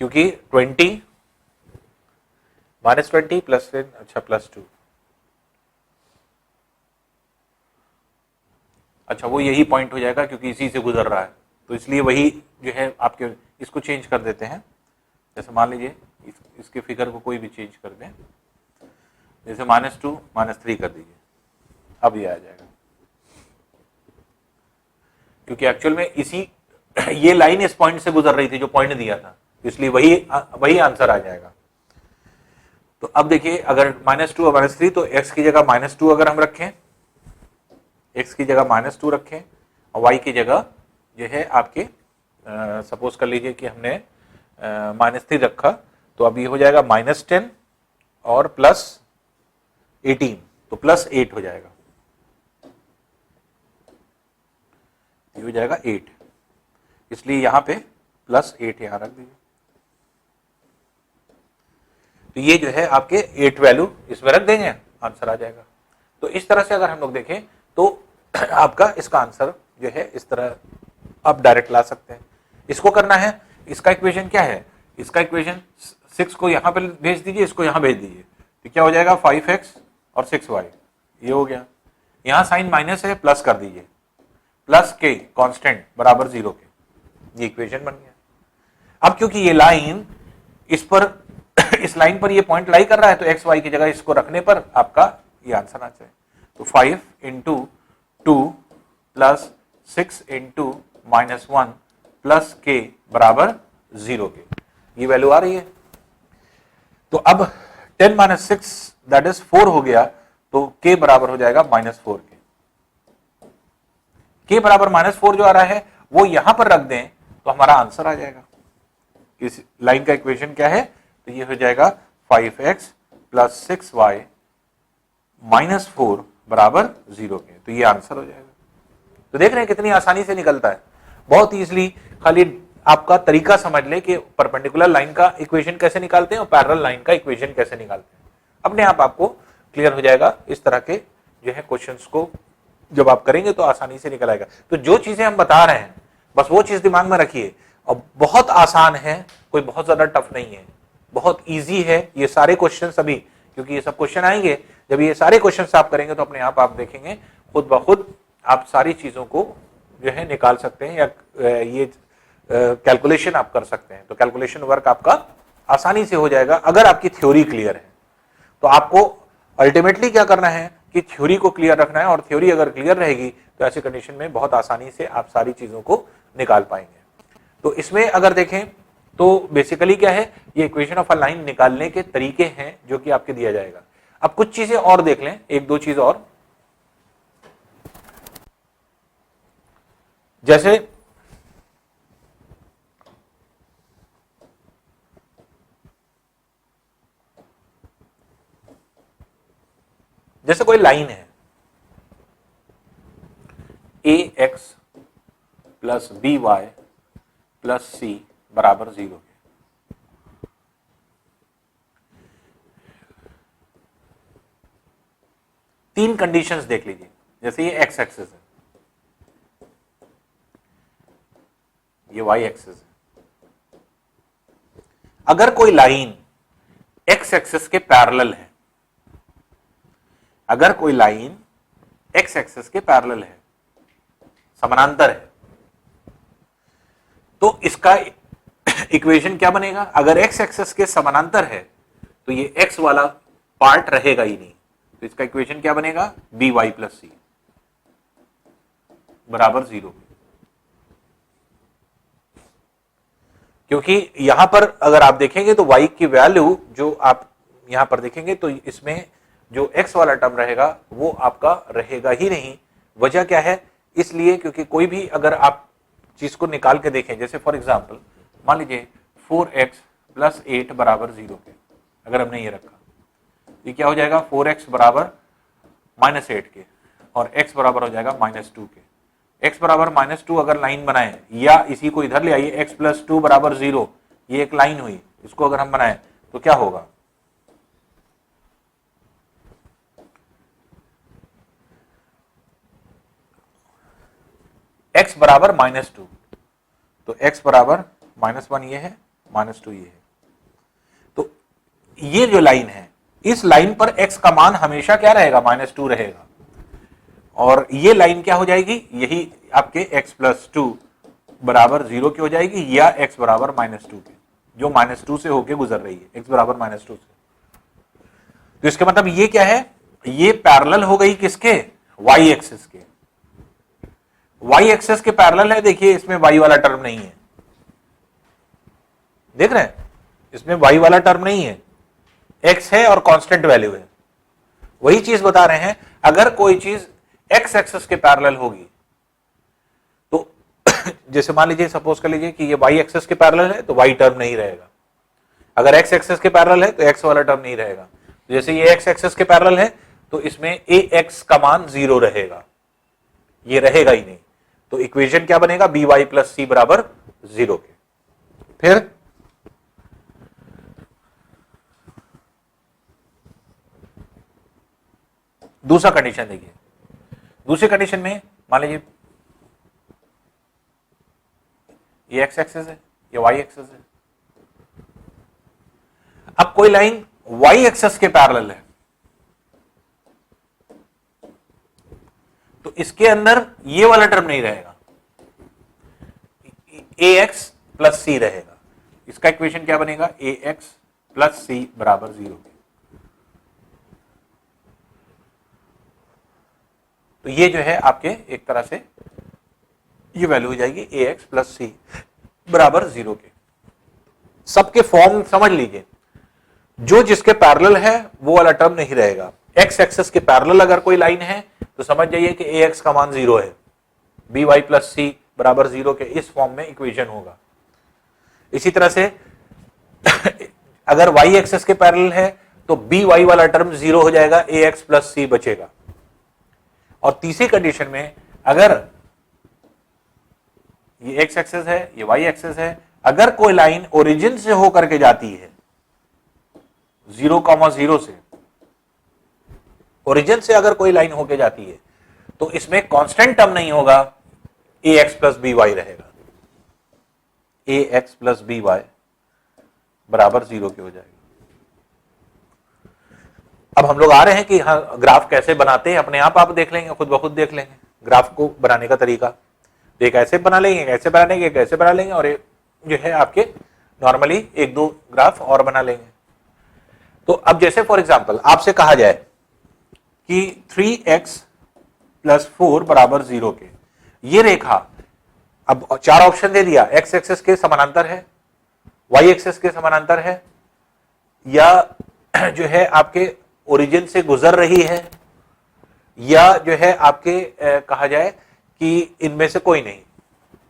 क्योंकि 20 -20 प्लस 10, अच्छा +2, अच्छा वो यही पॉइंट हो जाएगा क्योंकि इसी से गुजर रहा है, तो इसलिए वही जो है आपके, इसको चेंज कर देते हैं। जैसे मान लीजिए इसके फिगर को कोई भी चेंज कर दें, जैसे -2 -3 कर दीजिए, अब ये आ जाएगा, क्योंकि एक्चुअल में इसी ये लाइन इस पॉइंट से गुजर रही थी जो पॉइंट दिया था, इसलिए वही आंसर आ जाएगा। तो अब देखिए अगर -2 और -3, तो x की जगह -2 अगर हम रखें, x की जगह -2 रखें, और y की जगह जो है आपके सपोज कर लीजिए कि हमने -3 रखा, तो अब ये हो जाएगा -10 और +18, तो +8 हो जाएगा, ये हो जाएगा 8, इसलिए यहां पे +8 यहां रख दीजिए। तो ये जो है आपके 8 वैल्यू इसमें रख देंगे, आंसर आ जाएगा। तो इस तरह से अगर हम लोग देखें तो आपका इसका आंसर जो है इस तरह आप डायरेक्ट ला सकते हैं। इसको करना है, इसका इक्वेशन क्या है, इसका इक्वेशन 6 को यहां पर भेज दीजिए, इसको यहां भेज दीजिए, तो क्या हो जाएगा 5x और 6y, ये हो गया। यहां साइन माइनस है, प्लस कर दीजिए, प्लस के कांस्टेंट बराबर 0 के, ये इक्वेशन बन गया। अब क्योंकि ये लाइन इस पर इस लाइन पर ये पॉइंट लाई कर रहा है, तो एक्स वाई की जगह इसको रखने पर आपका ये आंसर आ जाए। तो 5 इंटू 2 प्लस 6 इंटू -1 प्लस के बराबर 0 के, ये वैल्यू आ रही है। तो अब 10 - 6 दैट इज 4 हो गया, तो के बराबर हो जाएगा -4 के बराबर -4 जो आ रहा है वो यहां पर रख दें तो हमारा आंसर आ जाएगा। इस लाइन का इक्वेशन क्या है, तो ये हो जाएगा 5x प्लस 6y माइनस 4 बराबर 0 के, तो ये आंसर हो जाएगा। तो देख रहे हैं कितनी आसानी से निकलता है, बहुत इजीली। खाली आपका तरीका समझ ले कि परपेंडिकुलर लाइन का इक्वेशन कैसे निकालते हैं और पैरेलल लाइन का इक्वेशन कैसे निकालते हैं, अपने आप आपको क्लियर हो जाएगा। इस तरह के जो है क्वेश्चंस को जब आप करेंगे तो आसानी से निकल आएगा। तो जो चीजें हम बता रहे हैं बस वो चीज दिमाग में रखिए, और बहुत आसान है, कोई बहुत ज्यादा टफ नहीं है, बहुत इजी है ये सारे क्वेश्चन सभी, क्योंकि ये सब क्वेश्चन आएंगे। जब ये सारे क्वेश्चन आप करेंगे तो अपने आप देखेंगे खुद ब खुद आप सारी चीजों को जो है निकाल सकते हैं, या ये कैलकुलेशन आप कर सकते हैं। तो कैलकुलेशन वर्क आपका आसानी से हो जाएगा अगर आपकी थ्योरी क्लियर है। तो आपको अल्टीमेटली क्या करना है कि थ्योरी को क्लियर रखना है, और थ्योरी अगर क्लियर रहेगी तो ऐसे कंडीशन में बहुत आसानी से आप सारी चीजों को निकाल पाएंगे। तो इसमें अगर देखें तो बेसिकली क्या है, ये इक्वेशन ऑफ अ लाइन निकालने के तरीके हैं जो कि आपके दिया जाएगा। अब कुछ चीजें और देख लें, एक दो चीज और, जैसे जैसे कोई लाइन है A X plus B Y plus C बराबर 0 के, तीन कंडीशंस देख लीजिए। जैसे ये एक्स एक्सिस है, ये वाई एक्सिस है। अगर कोई लाइन एक्स एक्सिस के पैरेलल है, अगर कोई लाइन एक्स एक्सिस के पैरेलल है, समानांतर है, तो इसका इक्वेशन क्या बनेगा? अगर एक्स एक्सिस के समानांतर है तो ये एक्स वाला पार्ट रहेगा ही नहीं, तो इसका इक्वेशन क्या बनेगा? बी वाई प्लस सी बराबर 0। क्योंकि यहां पर अगर आप देखेंगे तो y की वैल्यू जो आप यहां पर देखेंगे तो इसमें जो x वाला टर्म रहेगा वो आपका रहेगा ही नहीं। वजह क्या है? इसलिए क्योंकि कोई भी अगर आप चीज को निकाल के देखें, जैसे फॉर एग्जांपल मान लीजिए 4x प्लस 8 बराबर 0 के, अगर हमने ये रखा, ये क्या हो जाएगा? 4x बराबर -8 के और x बराबर हो जाएगा -2 के। x बराबर -2 अगर लाइन बनाए या इसी को इधर ले आइए, x प्लस 2 बराबर 0, ये एक लाइन हुई, इसको अगर हम बनाए तो क्या होगा? x बराबर -2, तो x बराबर -1 ये है, -2 ये है। तो ये जो लाइन है, इस लाइन पर x का मान हमेशा क्या रहेगा? -2 रहेगा। और ये लाइन क्या हो जाएगी? यही आपके x प्लस 2 बराबर 0 की हो जाएगी, या x बराबर -2 के, जो -2 से होके गुजर रही है, x बराबर -2 से। तो इसका मतलब ये क्या है? ये पैरेलल हो गई किसके? y एक्सिस के। y एक्सिस के पैरेलल है। देखिए इसमें y वाला टर्म नहीं है, देख रहे हैं? इसमें y वाला टर्म नहीं है, x है और कांस्टेंट वैल्यू है। वही चीज बता रहे हैं, अगर कोई चीज x एक्सिस के पैरेलल होगी तो जैसे मान लीजिए, सपोज कर लीजिए कि ये y एक्सिस के पैरेलल है तो y टर्म नहीं रहेगा। अगर x एक्सिस के पैरेलल है तो x वाला टर्म नहीं रहेगा। जैसे ये x एक्सिस के पैरेलल है तो इसमें ax का मान 0 रहेगा, ये रहेगा ही नहीं। तो इक्वेशन क्या बनेगा? बी वाई प्लस सी बराबर 0 के। फिर दूसरा कंडीशन देखिए। दूसरी कंडीशन में मान लीजिए ये एक्स एक्सिस है, ये वाई एक्सिस है। अब कोई लाइन वाई एक्सिस के पैरेलल है तो इसके अंदर ये वाला टर्म नहीं रहेगा, ए एक्स प्लस सी रहेगा। इसका इक्वेशन क्या बनेगा? ए एक्स प्लस सी बराबर 0 के। तो ये जो है आपके एक तरह से ये वैल्यू हो जाएगी ए एक्स प्लस सी बराबर 0 के। सबके फॉर्म समझ लीजिए, जो जिसके पैरेलल है वो वाला टर्म नहीं रहेगा। एक्स एक्सिस के पैरेलल अगर कोई लाइन है तो समझ जाइए कि ए एक्स का मान 0 है, बी वाई प्लस सी बराबर 0 के, इस फॉर्म में इक्वेशन होगा। इसी तरह से अगर वाई एक्सिस के पैरेलल है तो बी वाई वाला टर्म 0 हो जाएगा, ए एक्स प्लस सी बचेगा। और तीसरी कंडीशन में अगर ये एक्स एक्सिस है, ये वाई एक्सिस है, अगर कोई लाइन ओरिजिन से होकर के जाती है 0,0 से, ओरिजिन से अगर कोई लाइन होकर जाती है तो इसमें कांस्टेंट टर्म नहीं होगा, ए एक्स प्लस बी वाई रहेगा। ए एक्स प्लस बी वाई बराबर 0 के हो जाएगा। अब हम लोग आ रहे हैं कि हाँ ग्राफ कैसे बनाते हैं, अपने आप देख लेंगे, खुद ब खुद देख लेंगे ग्राफ को बनाने का तरीका। तो एक ऐसे बना लेंगे, कैसे बना लेंगे, कैसे बना लेंगे, और जो है आपके नॉर्मली एक दो ग्राफ और बना लेंगे। तो अब जैसे फॉर एग्जांपल आपसे कहा जाए कि 3x प्लस 4 बराबर 0 के, ये रेखा, अब 4 ऑप्शन दे दिया, x एक्सिस के समानांतर है, y एक्सिस के समानांतर है, या जो है आपके ओरिजिन से गुजर रही है, या जो है आपके कहा जाए कि इनमें से कोई नहीं।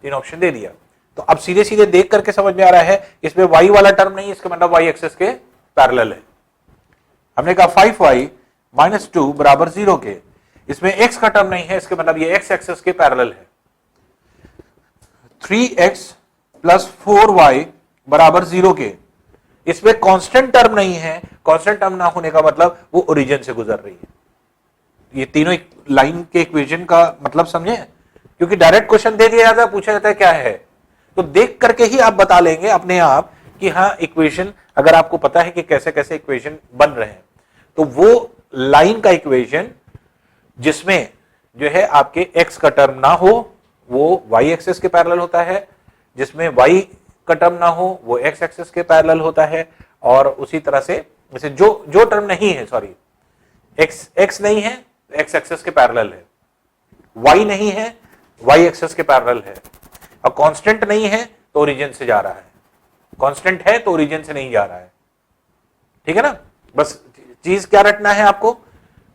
3 ऑप्शन दे दिया। तो अब सीधे सीधे देख करके समझ में आ रहा है इसमें y वाला टर्म नहीं, इसका मतलब y एक्सिस के पैरेलल है। हमने कहा 5y -2 बराबर 0 के, इसमें x का टर्म नहीं है, इसके मतलब ये x एक्सेस के पैरेलल है। 3x प्लस 4y बराबर 0 के, इसमें कांस्टेंट टर्म नहीं है, कांस्टेंट टर्म ना होने का मतलब वो ओरिजिन से गुजर रही है। ये तीनों लाइन के इक्वेशन का मतलब समझे, क्योंकि डायरेक्ट क्वेश्चन दे दिया जाता है, पूछा जाता है क्या है, तो देख करके ही आप बता लेंगे अपने आप कि हाँ इक्वेशन, अगर आपको पता है कि कैसे कैसे इक्वेशन बन रहे हैं, तो वो लाइन का इक्वेशन जिसमें जो है आपके x का टर्म ना हो वो y एक्सिस के पैरेलल होता है, जिसमें y का टर्म ना हो वो x एक्सिस के पैरेलल होता है, और उसी तरह से जैसे जो टर्म नहीं है, सॉरी x नहीं है x एक्सिस के पैरेलल है, y नहीं है y एक्सिस के पैरेलल है, और कांस्टेंट नहीं है तो ओरिजिन से जा रहा है, कांस्टेंट है तो ओरिजिन से नहीं जा रहा है। ठीक है ना, बस चीज क्या रटना है आपको,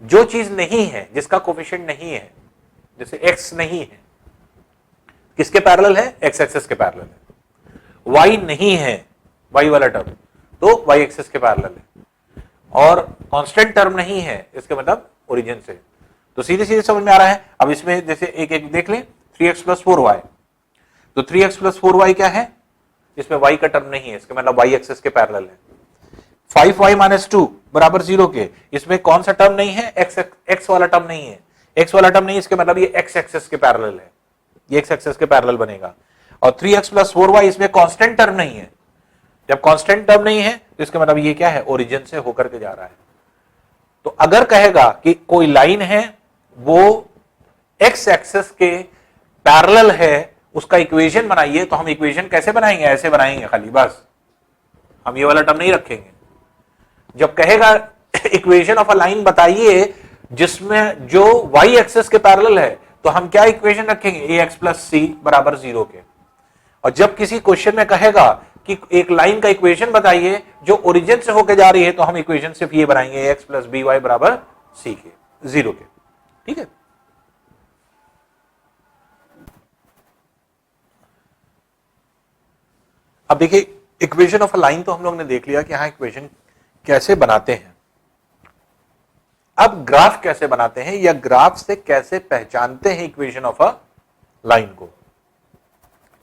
जो चीज नहीं है, जिसका कोफिशिएंट नहीं है, जैसे x नहीं है, किसके पैरेलल है, x एक्सिस के पैरेलल है, y नहीं है, y वाला टर्म तो y एक्सिस के पैरेलल है, और कांस्टेंट टर्म नहीं है, इसके मतलब ओरिजिन से, तो सीधे सीधे समझ में आ रहा है। अब इसमें जैसे एक एक देख लें, 3x प्लस 4y, तो 3x प्लस 4y क्या है, इसमें y का टर्म नहीं है, इसका मतलब y एक्सिस के पैरेलल है। 5y माइनस 2 बराबर 0 के, इसमें कौन सा टर्म नहीं है, x वाला टर्म नहीं है, x वाला टर्म नहीं है, इसके मतलब ये x एक्सिस के पैरेलल है, ये x एक्सिस के पैरेलल बनेगा। और 3x प्लस 4y, इसमें कांस्टेंट टर्म नहीं है, जब कांस्टेंट टर्म नहीं है तो इसका मतलब ये क्या है, ओरिजिन से होकर के जा रहा है। तो अगर कहेगा कि कोई लाइन है वो x एक्सिस के पैरेलल है, उसका इक्वेशन बनाइए, तो हम इक्वेशन कैसे बनाएंगे, ऐसे बनाएंगे खाली, बस हम ये वाला टर्म नहीं रखेंगे। जब कहेगा इक्वेशन ऑफ अ लाइन बताइए जिसमें जो y एक्सिस के पैरेलल है, तो हम क्या इक्वेशन रखेंगे, ax प्लस सी बराबर 0 के। और जब किसी क्वेश्चन में कहेगा कि एक लाइन का इक्वेशन बताइए जो ओरिजिन से होकर जा रही है, तो हम इक्वेशन सिर्फ ये बनाएंगे, ax प्लस बी वाई बराबर सी के, 0 के। ठीक है, अब देखिए इक्वेशन ऑफ अ लाइन तो हम लोग ने देख लिया कि हाँ इक्वेशन कैसे बनाते हैं। अब ग्राफ कैसे बनाते हैं, या ग्राफ से कैसे पहचानते हैं इक्वेशन ऑफ अ लाइन को,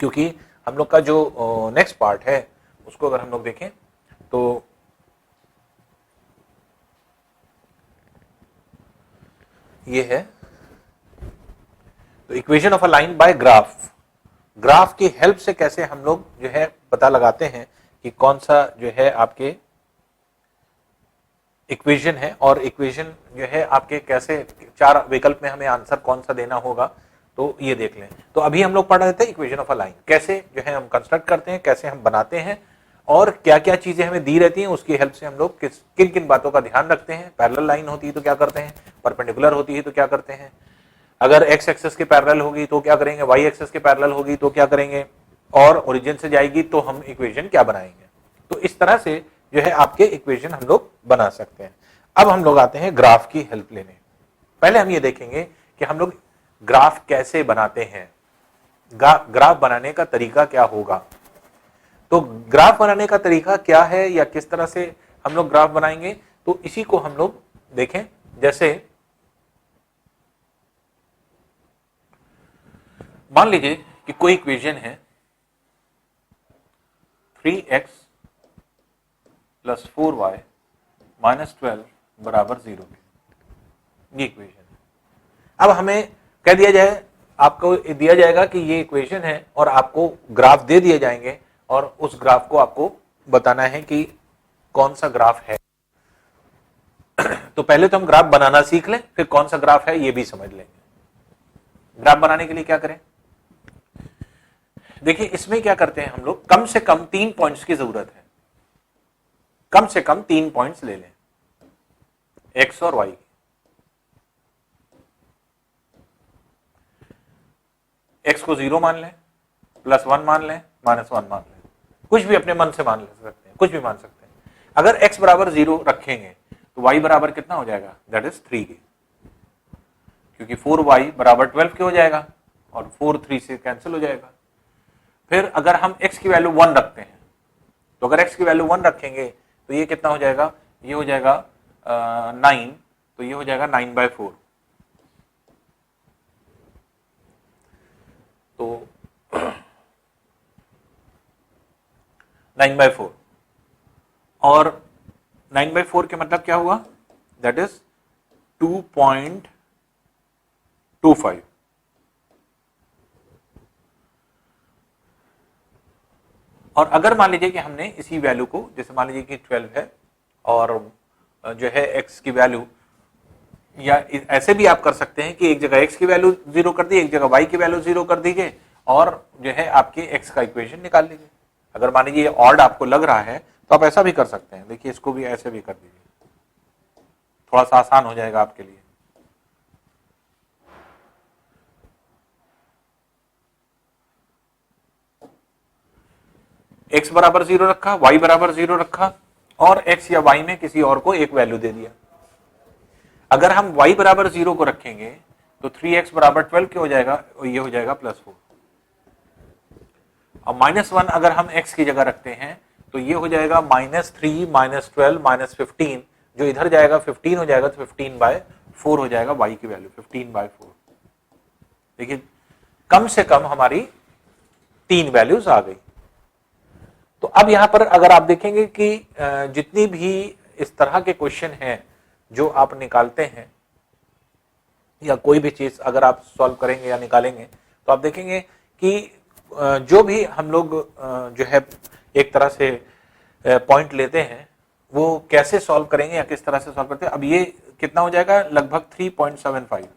क्योंकि हम लोग का जो नेक्स्ट पार्ट है उसको अगर हम लोग देखें तो ये है, तो equation of a line by graph, graph की हेल्प से कैसे हम लोग जो है पता लगाते हैं कि कौन सा जो है आपके इक्वेशन है, और इक्वेशन जो है आपके कैसे, चार विकल्प में हमें आंसर कौन सा देना होगा, तो ये देख लें। तो अभी हम लोग पढ़ रहे थे इक्वेशन ऑफ अ लाइन कैसे जो है हम कंस्ट्रक्ट करते हैं, कैसे हम बनाते हैं, और क्या क्या चीजें हमें दी रहती हैं, उसकी हेल्प से हम लोग किन किन बातों का ध्यान रखते हैं। पैरेलल लाइन होती है तो क्या करते हैं, परपेंडिकुलर होती है तो क्या करते हैं, अगर एक्स एक्सिस के पैरेलल होगी तो क्या करेंगे, वाई एक्सिस के पैरेलल होगी तो क्या करेंगे, और ओरिजिन से जाएगी तो हम इक्वेशन क्या बनाएंगे। तो इस तरह से जो है आपके इक्वेशन हम लोग बना सकते हैं। अब हम लोग आते हैं ग्राफ की हेल्प लेने। पहले हम ये देखेंगे कि हम लोग ग्राफ कैसे बनाते हैं, ग्राफ बनाने का तरीका क्या होगा। तो ग्राफ बनाने का तरीका क्या है, या किस तरह से हम लोग ग्राफ बनाएंगे, तो इसी को हम लोग देखें। जैसे मान लीजिए कि कोई इक्वेशन है 3x प्लस 4y माइनस 12 बराबर 0 ये इक्वेशन है। अब हमें कह दिया जाए, आपको दिया जाएगा कि ये इक्वेशन है, और आपको ग्राफ दे दिए जाएंगे, और उस ग्राफ को आपको बताना है कि कौन सा ग्राफ है। तो पहले तो हम ग्राफ बनाना सीख लें, फिर कौन सा ग्राफ है ये भी समझ लेंगे। ग्राफ बनाने के लिए क्या करें, देखिए इसमें क्या करते हैं हम लोग, कम से कम 3 पॉइंट्स की जरूरत है, कम से कम 3 पॉइंट्स ले लें, एक्स और वाई। एक्स को 0 मान लें, +1 मान लें, -1 मान लें, कुछ भी अपने मन से मान ले सकते हैं, कुछ भी मान सकते हैं। अगर x बराबर 0 रखेंगे तो y बराबर कितना हो जाएगा, दैट इज 3 के, क्योंकि 4y बराबर 12 के हो जाएगा, और 4 3 से कैंसिल हो जाएगा। फिर अगर हम x की वैल्यू 1 रखते हैं, तो अगर x की वैल्यू 1 रखेंगे तो ये कितना हो जाएगा, ये हो जाएगा 9 तो ये हो जाएगा 9/4। तो 9/4 और 9/4 के मतलब क्या हुआ, दैट इज 2.25। और अगर मान लीजिए कि हमने इसी वैल्यू को, जैसे मान लीजिए कि 12 है और जो है x की वैल्यू, या ऐसे भी आप कर सकते हैं कि एक जगह x की वैल्यू 0 कर दी, एक जगह y की वैल्यू 0 कर दीजिए और जो है आपके x का इक्वेशन निकाल लीजिए। अगर मान लीजिए ऑड आपको लग रहा है तो आप ऐसा भी कर सकते हैं। देखिए इसको भी ऐसे भी कर दीजिए, थोड़ा सा आसान हो जाएगा आपके लिए। x बराबर 0 रखा, y बराबर 0 रखा और x या y में किसी और को एक वैल्यू दे दिया। अगर हम y बराबर 0 को रखेंगे तो 3x बराबर 12 क्या हो जाएगा, ये हो जाएगा +4। और -1 अगर हम x की जगह रखते हैं तो ये हो जाएगा -3 -12 -15, जो इधर जाएगा 15 हो जाएगा, तो 15/4 हो जाएगा y की वैल्यू 15/4। देखिए कम से कम हमारी 3 वैल्यूज आ गई। तो अब यहां पर अगर आप देखेंगे कि जितनी भी इस तरह के क्वेश्चन हैं जो आप निकालते हैं, या कोई भी चीज अगर आप सॉल्व करेंगे या निकालेंगे, तो आप देखेंगे कि जो भी हम लोग जो है एक तरह से पॉइंट लेते हैं वो कैसे सॉल्व करेंगे या किस तरह से सॉल्व करते हैं। अब ये कितना हो जाएगा, लगभग 3.75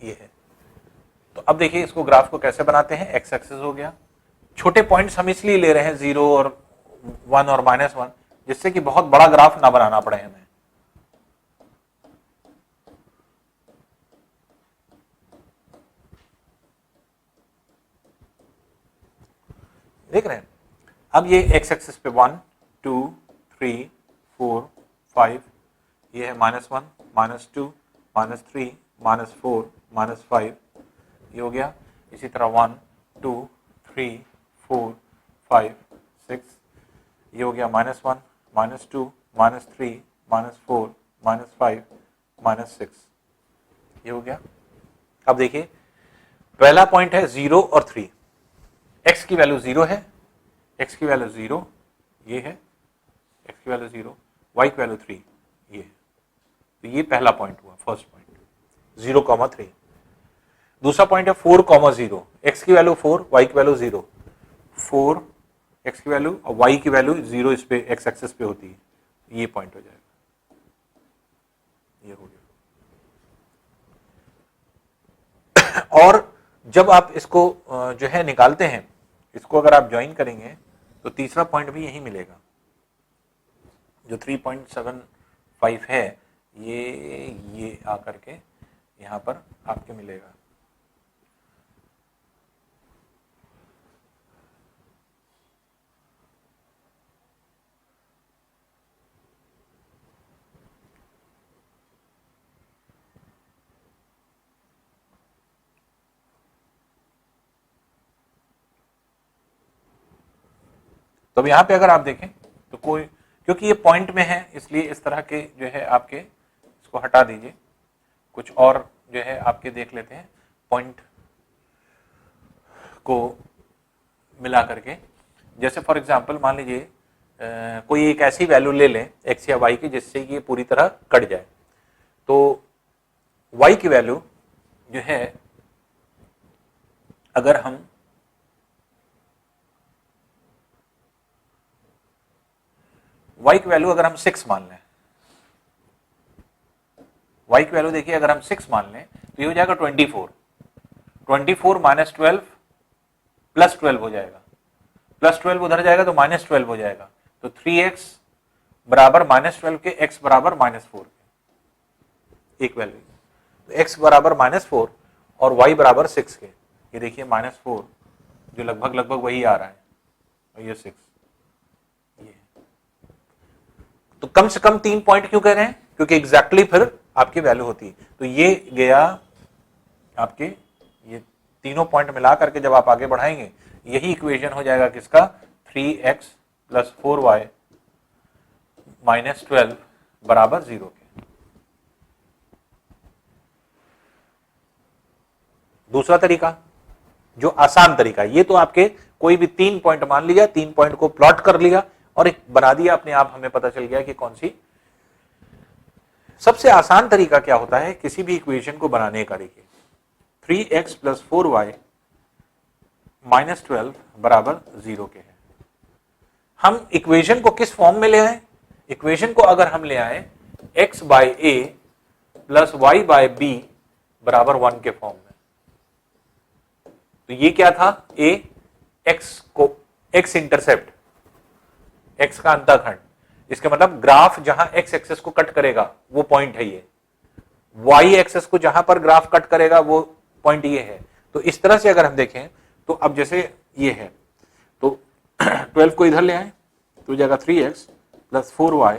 ये है। तो अब देखिए इसको ग्राफ को कैसे बनाते हैं। एक्स एक्सिस हो गया, छोटे पॉइंट्स हम इसलिए ले रहे हैं 0 और 1 और -1, जिससे कि बहुत बड़ा ग्राफ ना बनाना पड़े हमें। देख रहे हैं, अब ये एक्स एक्सिस पे 1 2 3 4 5, ये है -1 -2 -3 -4 -5, ये हो गया। इसी तरह 1 2 3 4 5 6, ये हो गया -1 -2 -3 -4 -5 -6, ये हो गया। अब देखिए पहला पॉइंट है 0 और 3, x की वैल्यू 0 है, x की वैल्यू 0 ये है, x की वैल्यू 0, y की वैल्यू 3 ये है। तो ये पहला पॉइंट हुआ, फर्स्ट पॉइंट 0,3। दूसरा पॉइंट है 4,0, x की वैल्यू 4, y की वैल्यू 0, 4 x की वैल्यू और y की वैल्यू 0 इस पे x एक्सिस पे होती है, ये पॉइंट हो जाएगा, ये हो गया। और जब आप इसको जो है निकालते हैं, इसको अगर आप ज्वाइन करेंगे तो तीसरा पॉइंट भी यही मिलेगा, जो 3.75 है, ये आकर के यहां पर आपके मिलेगा। तो यहां पे अगर आप देखें तो कोई, क्योंकि ये पॉइंट में है इसलिए इस तरह के जो है आपके, इसको हटा दीजिए, कुछ और जो है आपके देख लेते हैं पॉइंट को मिला करके। जैसे फॉर एग्जांपल मान लीजिए कोई एक ऐसी वैल्यू ले लें x या y की जिससे ये पूरी तरह कट जाए। तो y की वैल्यू जो है अगर हम y की वैल्यू अगर हम 6 मान लें, y की वैल्यू देखिए अगर हम 6 मान लें तो ये हो जाएगा 24 -12 +12 हो जाएगा, +12 उधर जाएगा तो -12 हो जाएगा। तो 3x बराबर -12 के, x बराबर -4 के, एक वैल्यू। तो x बराबर -4 और y बराबर 6 के, ये देखिए -4 जो लगभग वही आ रहा है, और ये 6, ये। तो कम से कम 3 पॉइंट क्यों कह रहे हैं, क्योंकि एग्जैक्टली फिर आपकी वैल्यू होती है। तो ये गया आपके, ये तीनों पॉइंट मिला करके जब आप आगे बढ़ाएंगे यही इक्वेशन हो जाएगा किसका, 3x + 4y - 12 बराबर 0 के। दूसरा तरीका जो आसान तरीका, ये तो आपके कोई भी 3 पॉइंट मान लिया, 3 पॉइंट को प्लॉट कर लिया और एक बना दिया अपने आप, हमें पता चल गया कि कौन सी। सबसे आसान तरीका क्या होता है किसी भी इक्वेशन को बनाने का? देखिए 3x + 4y - 12 बराबर 0 के है। हम इक्वेशन को किस फॉर्म में ले आए? इक्वेशन को अगर हम ले आए x/a + y/b बराबर 1 के फॉर्म में, तो ये क्या था? a, x इंटरसेप्ट, x का अंतःखंड, इसका मतलब ग्राफ जहां x एक्सेस को कट करेगा वो पॉइंट है ये, y एक्सेस को जहां पर ग्राफ कट करेगा वो पॉइंट ये है। तो इस तरह से अगर हम देखें तो अब जैसे ये है तो 12 को इधर ले आए तो जाएगा 3x + 4y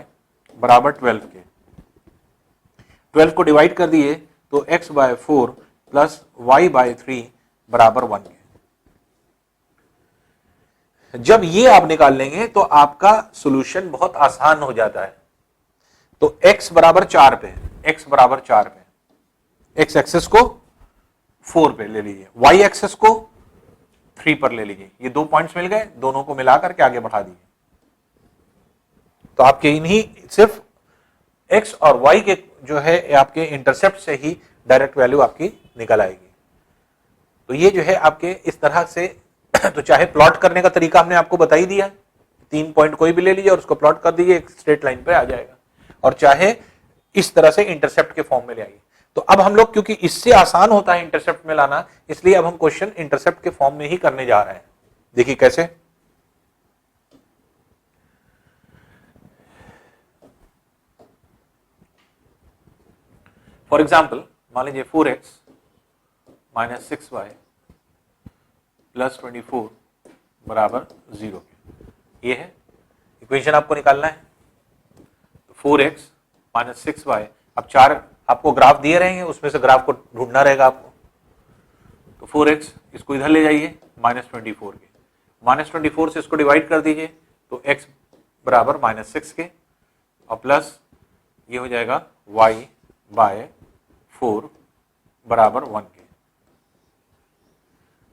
बराबर 12 के। 12 को डिवाइड कर दिए तो x/4 + y/3 बराबर 1 के। जब ये आप निकाल लेंगे तो आपका सॉल्यूशन बहुत आसान हो जाता है। तो x बराबर 4 पे, x बराबर 4 पे, x एक्सेस को 4 पे ले लीजिए, y एक्सेस को 3 पर ले लीजिए। ये 2 पॉइंट्स मिल गए, दोनों को मिलाकर के आगे बढ़ा दीजिए। तो आपके इन्हीं सिर्फ x और y के जो है आपके इंटरसेप्ट से ही डायरेक्ट वैल्यू आपकी निकल आएगी। तो ये जो है आपके इस तरह से तो चाहे प्लॉट करने का तरीका हमने आपको बता ही दिया, 3 पॉइंट कोई भी ले लीजिए और उसको प्लॉट कर दीजिए, एक स्ट्रेट लाइन पे आ जाएगा। और चाहे इस तरह से इंटरसेप्ट के फॉर्म में ले आइए। तो अब हम लोग क्योंकि इससे आसान होता है इंटरसेप्ट में लाना, इसलिए अब हम क्वेश्चन इंटरसेप्ट के फॉर्म में ही करने जा रहे हैं। देखिए कैसे। फॉर एग्जाम्पल मान लीजिए 4x - 6y + 24 बराबर 0 के, ये है इक्वेशन आपको निकालना है। 4x - 6y, अब 4 आपको ग्राफ दिए रहेंगे, उसमें से ग्राफ को ढूंढना रहेगा आपको। तो 4x इसको इधर ले जाइए -24 के, -24 से इसको डिवाइड कर दीजिए तो x बराबर -6 के और प्लस ये हो जाएगा y/4 बराबर 1 के।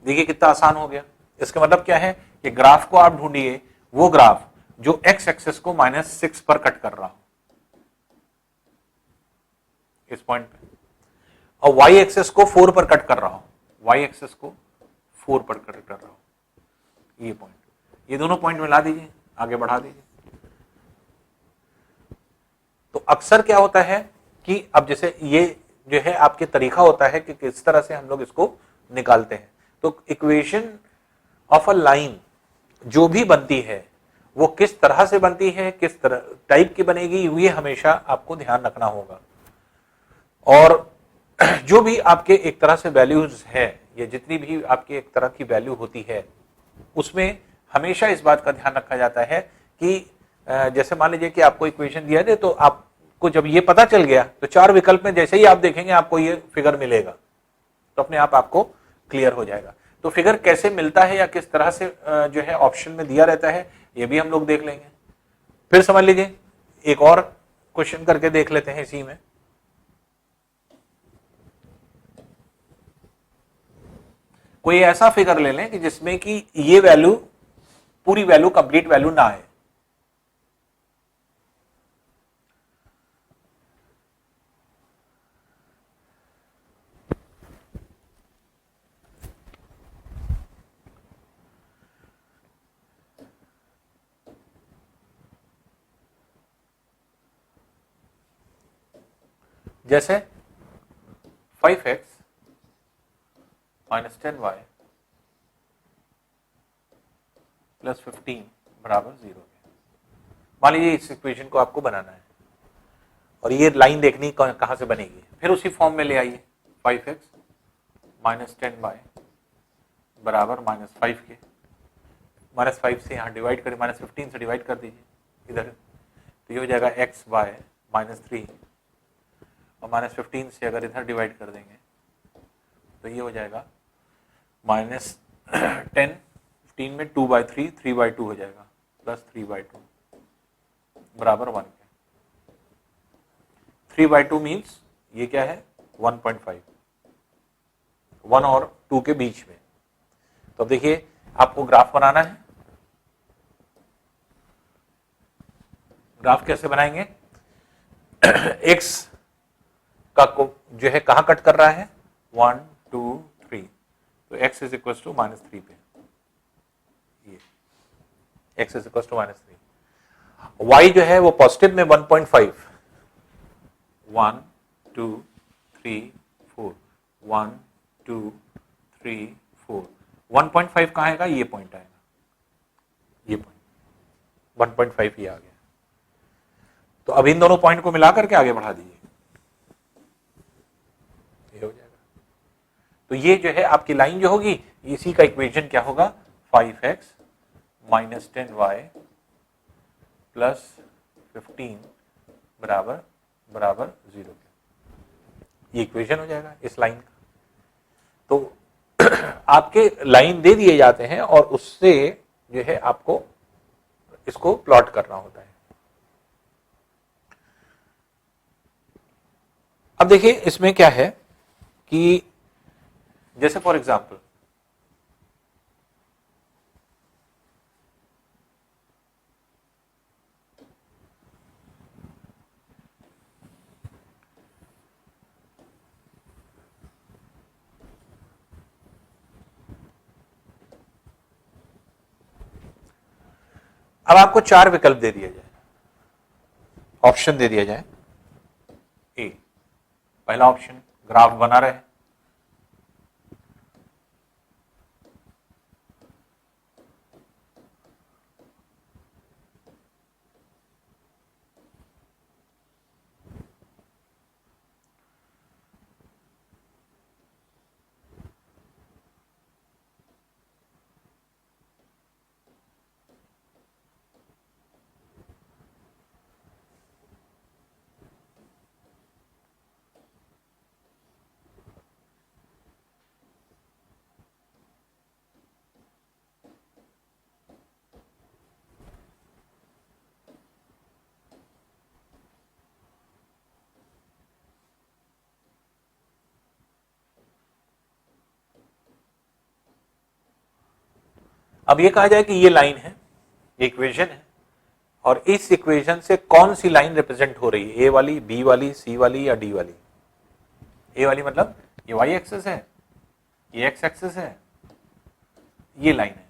देखिए कितना आसान हो गया। इसका मतलब क्या है कि ग्राफ को आप ढूंढिए, वो ग्राफ जो x एक्सेस को -6 पर कट कर रहा हो इस पॉइंट पे, और y एक्सेस को 4 पर कट कर रहा हो, y एक्सेस को 4 पर कट कर रहा हो, ये पॉइंट, ये दोनों पॉइंट मिला दीजिए, आगे बढ़ा दीजिए। तो अक्सर क्या होता है कि अब जैसे ये जो है आपके तरीका होता है कि किस तरह से हम लोग इसको निकालते हैं। तो इक्वेशन ऑफ अ लाइन जो भी बनती है वो किस तरह से बनती है, किस तरह टाइप की बनेगी, ये हमेशा आपको ध्यान रखना होगा। और जो भी आपके एक तरह से वैल्यूज है, ये जितनी भी आपकी एक तरह की वैल्यू होती है, उसमें हमेशा इस बात का ध्यान रखा जाता है कि जैसे मान लीजिए कि आपको इक्वेशन दिया जाए तो आपको जब ये पता चल गया तो 4 विकल्प में जैसे ही आप देखेंगे आपको ये फिगर मिलेगा, तो अपने आप आपको क्लियर हो जाएगा। तो फिगर कैसे मिलता है या किस तरह से जो है ऑप्शन में दिया रहता है, ये भी हम लोग देख लेंगे। फिर समझ लीजिए एक और क्वेश्चन करके देख लेते हैं इसी में। कोई ऐसा फिगर ले लें कि जिसमें कि ये वैल्यू, पूरी वैल्यू कंप्लीट वैल्यू ना आए। जैसे 5x - 10y + 15 बराबर 0 है। मान लीजिए इस इक्वेशन को आपको बनाना है और ये लाइन देखनी कहां से बनेगी, फिर उसी फॉर्म में ले आइए। 5x - 10y बराबर -5 के, -5 से यहाँ डिवाइड करें, -15 से डिवाइड कर दीजिए इधर, तो ये हो जाएगा x/- 3 और -15 से अगर इधर डिवाइड कर देंगे तो ये हो जाएगा -10, 15 में 2/3, 3/2 हो जाएगा, प्लस 3/2 बराबर 1 के। 3/2 मीन्स ये क्या है 1.5, 1 और 2 के बीच में। तो अब देखिए आपको ग्राफ बनाना है। ग्राफ कैसे बनाएंगे? x का जो है कहां कट कर रहा है? 1 2 3, तो x इज इक्वल टू -3 पे, ये x is equal to -3। y जो है वो पॉजिटिव में 1.5, 1 2 3 4, 1 2 3 4, 1.5 कहां आएगा? ये पॉइंट आएगा, ये पॉइंट 1.5 ये आ गया। तो अब इन दोनों पॉइंट को मिलाकर के आगे बढ़ा दीजिए, ये हो जाएगा। तो ये जो है आपकी लाइन जो होगी, इसी का इक्वेशन क्या होगा? 5x माइनस 10y प्लस 15 बराबर बराबर 0। ये इक्वेशन हो जाएगा इस लाइन का। तो आपके लाइन दे दिए जाते हैं और उससे जो है आपको इसको प्लॉट करना होता है। अब देखिए इसमें क्या है कि जैसे फॉर एग्जाम्पल अब आपको 4 विकल्प दे दिया जाए, ऑप्शन दे दिया जाए। ए, पहला ऑप्शन ग्राफ बना रहे, अब ये कहा जाए कि ये लाइन है, इक्वेशन है, और इस इक्वेशन से कौन सी लाइन रिप्रेजेंट हो रही है? ए वाली, बी वाली, सी वाली या डी वाली? ए वाली मतलब ये वाई एक्सिस है, ये एक्स एक्सिस है, ये लाइन है।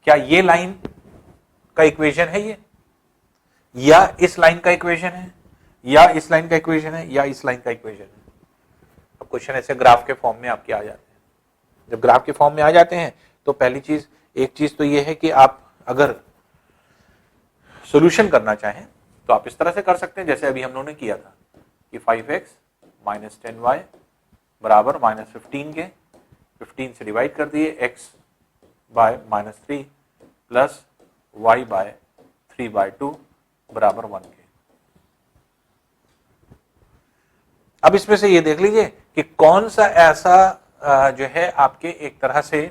क्या ये लाइन का इक्वेशन है ये, या इस लाइन का इक्वेशन है, या इस लाइन का इक्वेशन है, या इस लाइन का इक्वेशन है? अब क्वेश्चन ऐसे ग्राफ के फॉर्म में आपके आ जाते हैं। जब ग्राफ के फॉर्म में आ जाते हैं तो पहली चीज, एक चीज तो ये है कि आप अगर सॉल्यूशन करना चाहें तो आप इस तरह से कर सकते हैं जैसे अभी हम लोगों ने किया था कि 5x माइनस 10y बराबर -15 के 15 से डिवाइड कर दिए, x by -3 plus y by 3/2 बराबर 1 के। अब इसमें से ये देख लीजिए कि कौन सा ऐसा जो है आपके एक तरह से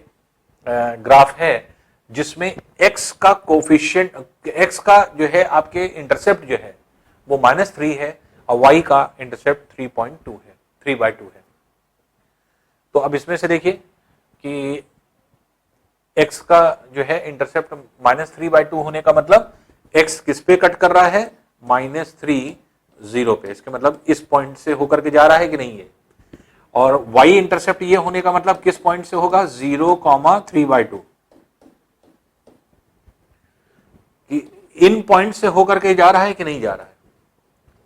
ग्राफ है जिसमें x का कोफिशिएंट, x का जो है आपके इंटरसेप्ट जो है वो -3 है और y का इंटरसेप्ट 3.2 है, 3/2 है। तो अब इसमें से देखिए कि x का जो है इंटरसेप्ट -3/2 होने का मतलब x किस पे कट कर रहा है? -3 0 पे। इसके मतलब इस पॉइंट से होकर के जा रहा है कि नहीं है। और y इंटरसेप्ट ये होने का मतलब किस पॉइंट से होगा? 0,3/2। कि इन पॉइंट से होकर के जा रहा है कि नहीं जा रहा है।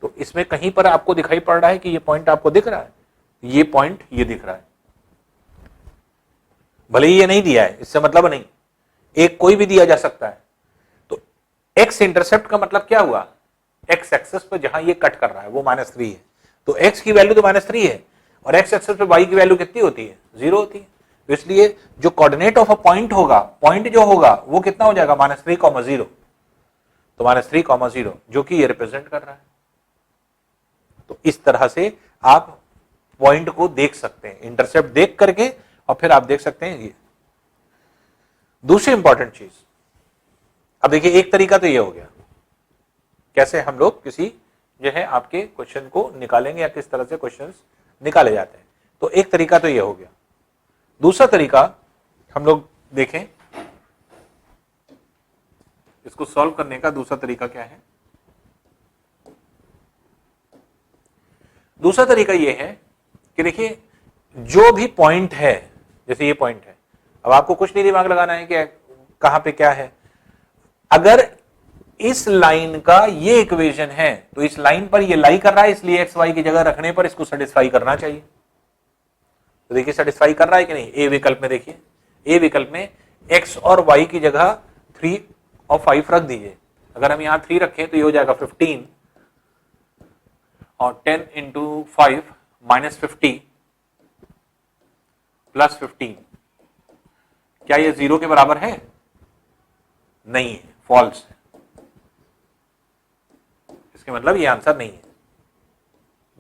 तो इसमें कहीं पर आपको दिखाई पड़ रहा है कि ये पॉइंट आपको दिख रहा है, ये पॉइंट ये दिख रहा है, भले ही ये नहीं दिया है, इससे मतलब नहीं, एक कोई भी दिया जा सकता है। तो x इंटरसेप्ट का मतलब क्या हुआ? x एक्सेस पर जहां ये कट कर रहा है वो -3 है, तो x की वैल्यू तो -3 है और x एक्सेस पे y की वैल्यू कितनी होती है? 0 होती है। तो इसलिए जो कोऑर्डिनेट ऑफ अ पॉइंट होगा, पॉइंट जो होगा वो कितना हो जाएगा? -3,0। तो -3,0 जो कि ये रिप्रेजेंट कर रहा है। तो इस तरह से आप पॉइंट को देख सकते हैं, इंटरसेप्ट देख करके, और फिर आप देख सकते हैं ये। दूसरी इंपॉर्टेंट चीज, अब देखिए एक तरीका तो ये हो गया कैसे हम लोग किसी जो है आपके क्वेश्चन को निकालेंगे या किस तरह से क्वेश्चंस निकाले जाते हैं। तो एक तरीका तो ये हो गया। दूसरा तरीका हम लोग देखें, इसको सॉल्व करने का दूसरा तरीका क्या है? दूसरा तरीका यह है कि देखिए जो भी पॉइंट है, जैसे ये पॉइंट है, अब आपको कुछ नहीं दिमाग लगाना है कि कहां पे क्या है। अगर इस लाइन का ये इक्वेशन है तो इस लाइन पर ये लाई कर रहा है, इसलिए एक्स वाई की जगह रखने पर इसको सेटिस्फाई करना चाहिए। तो देखिए सेटिस्फाई कर रहा है कि नहीं? ए विकल्प में देखिए, ए विकल्प में एक्स और वाई की जगह 3 और 5 रख दीजिए। अगर हम यहां 3 रखें तो ये हो जाएगा 15 और 10 इंटू 5 माइनस 50 प्लस 15। क्या ये 0 के बराबर है? नहीं है, फॉल्स है। इसके मतलब ये आंसर नहीं है।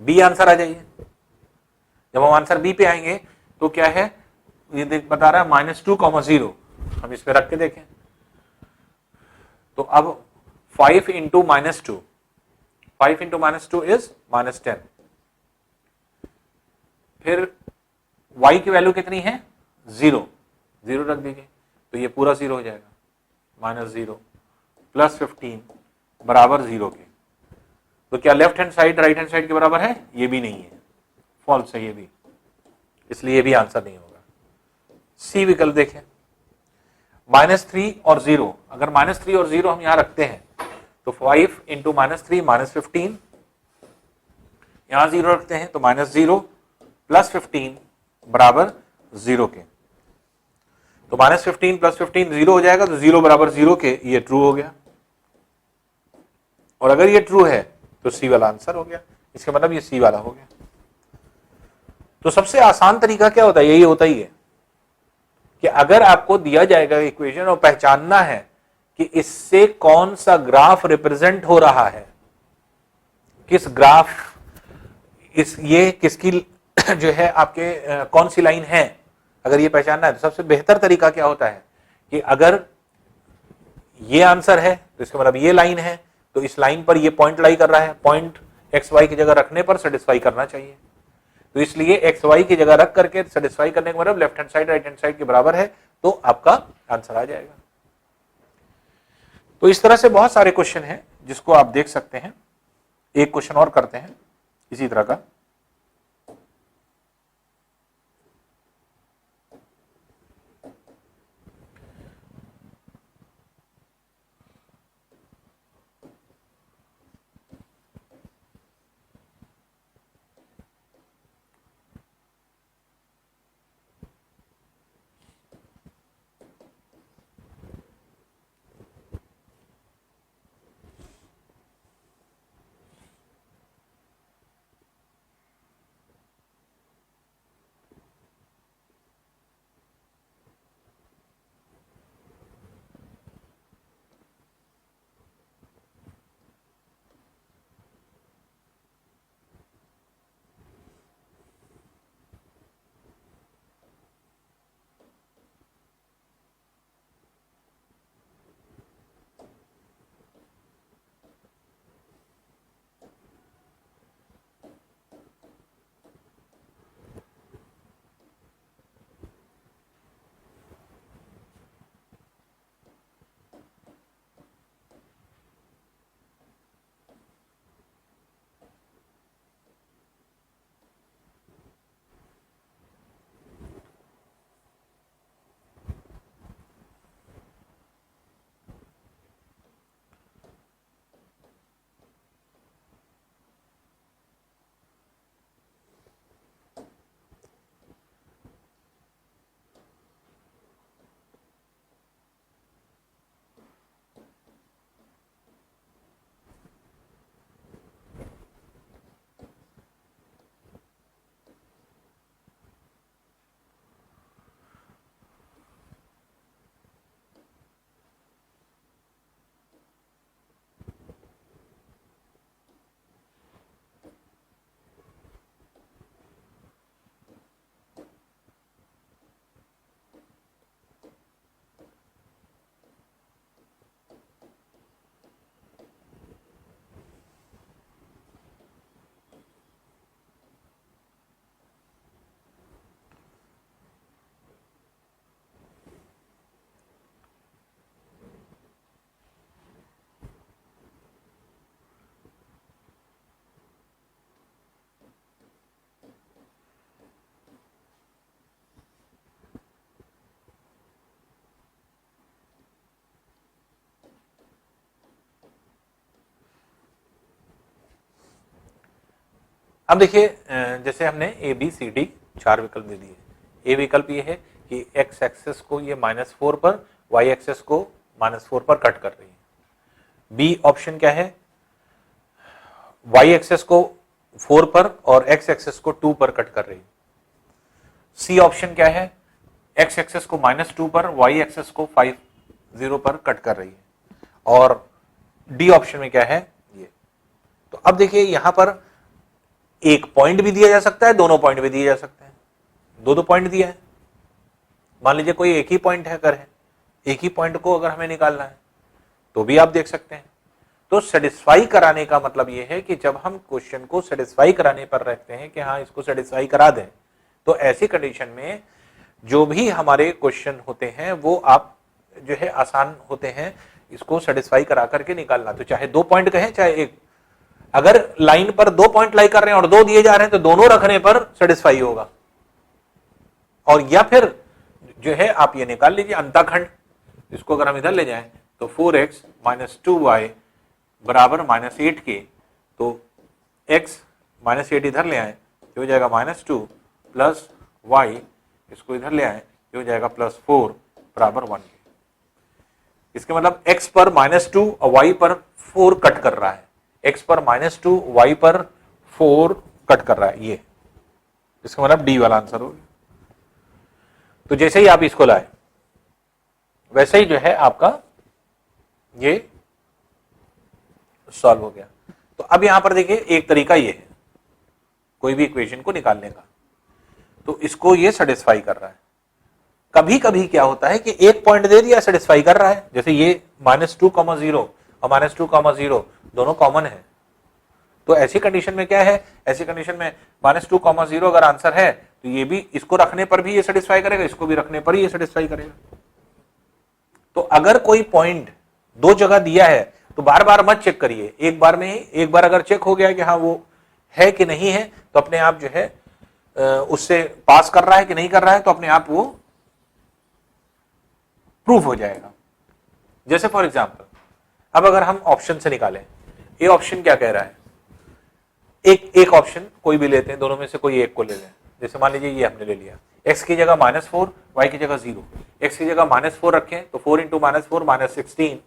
बी आंसर आ जाइए। जब हम आंसर बी पे आएंगे तो क्या है, ये बता रहा है -2,0। हम इस पे रख के देखें तो अब 5 इंटू -2, 5 इंटू -2 इज -10। फिर y की वैल्यू कितनी है? 0, 0 रख दीजिए तो ये पूरा 0 हो जाएगा। -0 प्लस 15 बराबर 0 के। तो क्या left hand side right hand side के बराबर है? ये भी नहीं है, फॉल्स है ये भी, इसलिए ये भी आंसर नहीं होगा। सी विकल्प देखें, -3 और 0। अगर -3 और 0 हम यहां रखते हैं तो 5 इंटू -3 -15, यहां 0 रखते हैं तो -0 प्लस 15 बराबर 0 के। तो -15 प्लस 15 0 हो जाएगा, तो 0 बराबर 0 के, ये ट्रू हो गया। और अगर ये ट्रू है तो सी वाला आंसर हो गया। इसका मतलब ये सी वाला हो गया। तो सबसे आसान तरीका क्या होता है? यही होता ही है कि अगर आपको दिया जाएगा इक्वेशन और पहचानना है कि इससे कौन सा ग्राफ रिप्रेजेंट हो रहा है, किस ग्राफ, ये किसकी जो है आपके कौन सी लाइन है, अगर ये पहचानना है तो सबसे बेहतर तरीका क्या होता है कि अगर ये आंसर है तो इसका मतलब ये लाइन है, तो इस लाइन पर ये पॉइंट लाई कर रहा है, पॉइंट एक्स वाई की जगह रखने पर सेटिस्फाई करना चाहिए। तो इसलिए एक्स वाई की जगह रख करके सेटिस्फाई करने का मतलब left hand side right hand side के बराबर है, तो आपका आंसर आ जाएगा। तो इस तरह से बहुत सारे क्वेश्चन हैं जिसको आप देख सकते हैं। एक क्वेश्चन और करते हैं इसी तरह का। अब देखिए जैसे हमने ए बी सी डी 4 विकल्प दे दिए। ए विकल्प ये है कि एक्स एक्सेस को ये -4 पर, वाई एक्सेस को -4 पर कट कर रही है। बी ऑप्शन क्या है, वाई एक्सेस को 4 पर और एक्स एक्सेस को 2 पर कट कर रही है। सी ऑप्शन क्या है, एक्स एक्सेस को -2 पर, वाई एक्सेस को 5 0 पर कट कर रही है। और डी ऑप्शन में क्या है, ये। तो अब देखिए यहां पर एक पॉइंट भी दिया जा सकता है, दोनों पॉइंट भी दिए जा सकते हैं। दो पॉइंट दिया है, मान लीजिए कोई एक ही पॉइंट है, अगर है एक ही पॉइंट को अगर हमें निकालना है तो भी आप देख सकते हैं। तो सेटिस्फाई कराने का मतलब यह है कि जब हम क्वेश्चन को सेटिस्फाई कराने पर रखते हैं कि हाँ इसको सेटिस्फाई करा दें, तो ऐसी कंडीशन में जो भी हमारे क्वेश्चन होते हैं वो आप जो है आसान होते हैं इसको सेटिस्फाई करा करके निकालना। तो चाहे 2 पॉइंट कहें चाहे एक, अगर लाइन पर 2 पॉइंट लाई कर रहे हैं और 2 दिए जा रहे हैं तो दोनों रखने पर सेटिस्फाई होगा। और या फिर जो है आप ये निकाल लीजिए अंताखंड, इसको अगर हम इधर ले जाएं तो 4x - 2y बराबर -8 के, तो x -8 इधर ले आए तो हो जाएगा -2 प्लस y, इसको इधर ले आए तो हो जाएगा +4 बराबर 1 के। इसके मतलब x पर -2 और y पर 4 कट कर रहा है, x पर -2 y पर 4 कट कर रहा है, ये इसका मतलब डी वाला आंसर हो गया। तो जैसे ही आप इसको लाए वैसे ही जो है आपका ये सॉल्व हो गया। तो अब यहां पर देखिए एक तरीका ये है कोई भी इक्वेशन को निकालने का, तो इसको ये सेटिस्फाई कर रहा है। कभी कभी क्या होता है कि एक पॉइंट दे दिया सेटिस्फाई कर रहा है, जैसे ये -2,0 और -2,0 दोनों कॉमन है। तो ऐसी कंडीशन में क्या है, ऐसी कंडीशन में -2,0 अगर आंसर है तो ये भी इसको रखने पर भी ये सेटिस्फाई करेगा, इसको भी रखने पर ही ये सेटिस्फाई करेगा। तो अगर कोई पॉइंट 2 जगह दिया है तो बार बार मत चेक करिए, एक बार में ही, एक बार अगर चेक हो गया कि हाँ वो है कि नहीं है तो अपने आप जो है उससे पास कर रहा है कि नहीं कर रहा है तो अपने आप वो प्रूफ हो जाएगा। जैसे फॉर एग्जांपल अब अगर हम ऑप्शन से निकालें, ये ऑप्शन क्या कह रहा है, एक ऑप्शन कोई भी लेते हैं, दोनों में से कोई एक को ले लें। जैसे मान लीजिए ये हमने ले लिया, x की जगह -4, y की जगह 0। x की जगह -4 रखें तो 4 × -4 -16,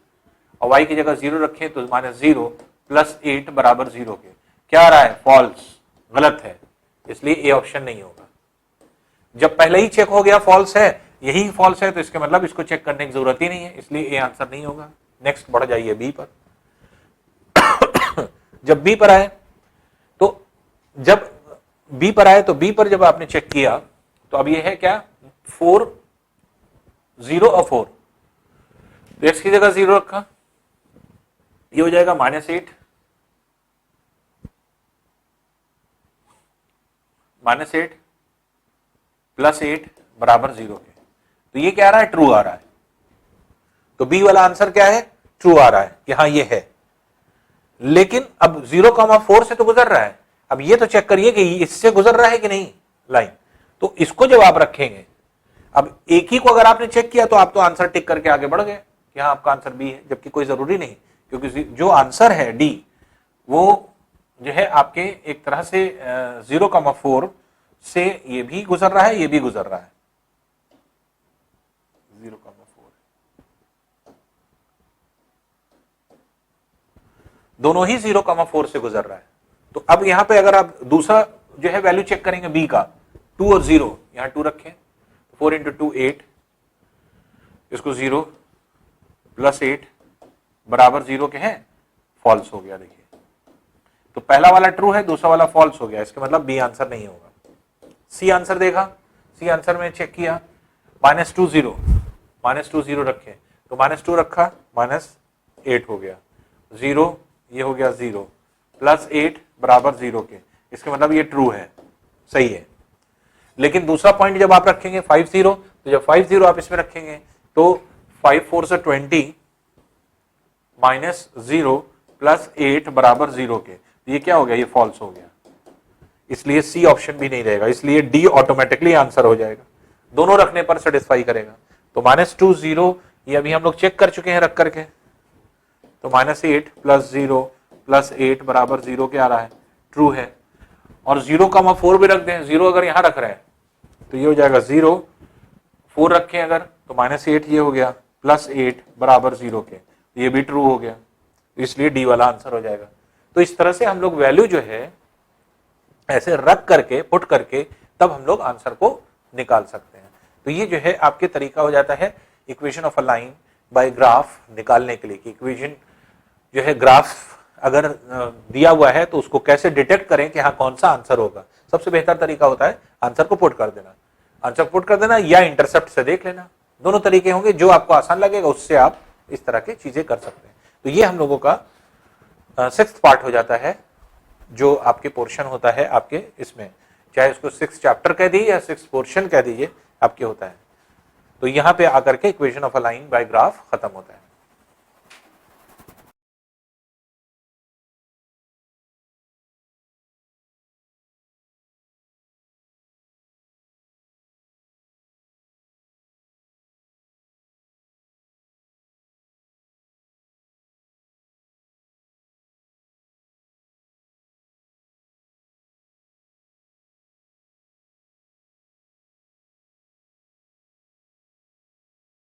और y की जगह 0 रखें तो -0 + 8 बराबर 0 के। क्या आ रहा है, फॉल्स, गलत है, इसलिए ए ऑप्शन नहीं होगा। जब पहले ही चेक हो गया फॉल्स है, यही फॉल्स है, तो इसके मतलब इसको चेक करने की जरूरत ही नहीं है, इसलिए ए आंसर नहीं होगा। नेक्स्ट बढ़ जाइए बी पर। जब बी पर आए जब बी पर आए तो बी पर जब आपने चेक किया तो अब ये है क्या, 4 0 और 4, तो x की जगह 0 रखा, ये हो जाएगा -8 + 8 बराबर 0 के। तो ये क्या आ रहा है, ट्रू आ रहा है। तो बी वाला आंसर क्या है, ट्रू आ रहा है कि हाँ ये है। लेकिन अब 0,4 से तो गुजर रहा है, अब ये तो चेक करिए कि इससे गुजर रहा है कि नहीं लाइन। तो इसको जब आप रखेंगे, अब एक ही को अगर आपने चेक किया तो आप तो आंसर टिक करके आगे बढ़ गए कि हाँ आपका आंसर बी है, जबकि कोई जरूरी नहीं, क्योंकि जो आंसर है डी वो जो है आपके एक तरह से 0,4 से ये भी गुजर रहा है, ये भी गुजर रहा है, 0,4 दोनों ही 0,4 से गुजर रहा है। तो अब यहां पे अगर आप दूसरा जो है वैल्यू चेक करेंगे बी का, 2 और 0, यहां 2 रखें, 4 × 2 8, इसको 0 + 8 बराबर 0 के हैं, फॉल्स हो गया। देखिए तो पहला वाला ट्रू है, दूसरा वाला फॉल्स हो गया, इसका मतलब बी आंसर नहीं होगा। सी आंसर देखा, सी आंसर में चेक किया, -2 0 रखे, तो -2 रखा, -8 हो गया, 0 ये हो गया 0 + 8 बराबर 0 के, इसका मतलब ये ट्रू है, सही है। लेकिन दूसरा पॉइंट जब आप रखेंगे 5 0, तो जब 5 0 आप इसमें रखेंगे तो 5 4 से 20 -0 + 8 बराबर 0 के, ये क्या हो गया, ये फॉल्स हो गया, इसलिए सी ऑप्शन भी नहीं रहेगा, इसलिए डी ऑटोमेटिकली आंसर हो जाएगा, दोनों रखने पर सेटिस्फाई करेगा। तो -2 0 ये अभी हम लोग चेक कर चुके हैं रख करके, तो -8 + 0 + 8 बराबर 0 के आ रहा है, ट्रू है। और 0,4 भी रख दें, 0 अगर यहां रख रहे हैं तो ये हो जाएगा 0, 4 रखें अगर तो -8 ये हो गया, +8 बराबर 0 के, ये भी ट्रू हो गया, इसलिए डी वाला आंसर हो जाएगा। तो इस तरह से हम लोग वैल्यू जो है ऐसे रख करके पुट करके तब हम लोग आंसर को निकाल सकते हैं। तो ये जो है आपके तरीका हो जाता है equation of a line by graph निकालने के लिए कि इक्वेशन जो है ग्राफ अगर दिया हुआ है तो उसको कैसे डिटेक्ट करें कि हाँ कौन सा आंसर होगा। सबसे बेहतर तरीका होता है आंसर को पुट कर देना, आंसर पुट कर देना या इंटरसेप्ट से देख लेना, दोनों तरीके होंगे, जो आपको आसान लगेगा उससे आप इस तरह की चीजें कर सकते हैं। तो ये हम लोगों का 6th पार्ट हो जाता है, जो आपके पोर्शन होता है आपके इसमें, चाहे उसको 6th चैप्टर कह दीजिए या 6th पोर्शन कह दीजिए आपके होता है। तो यहां पे आकर के equation of a line by graph खत्म होता है।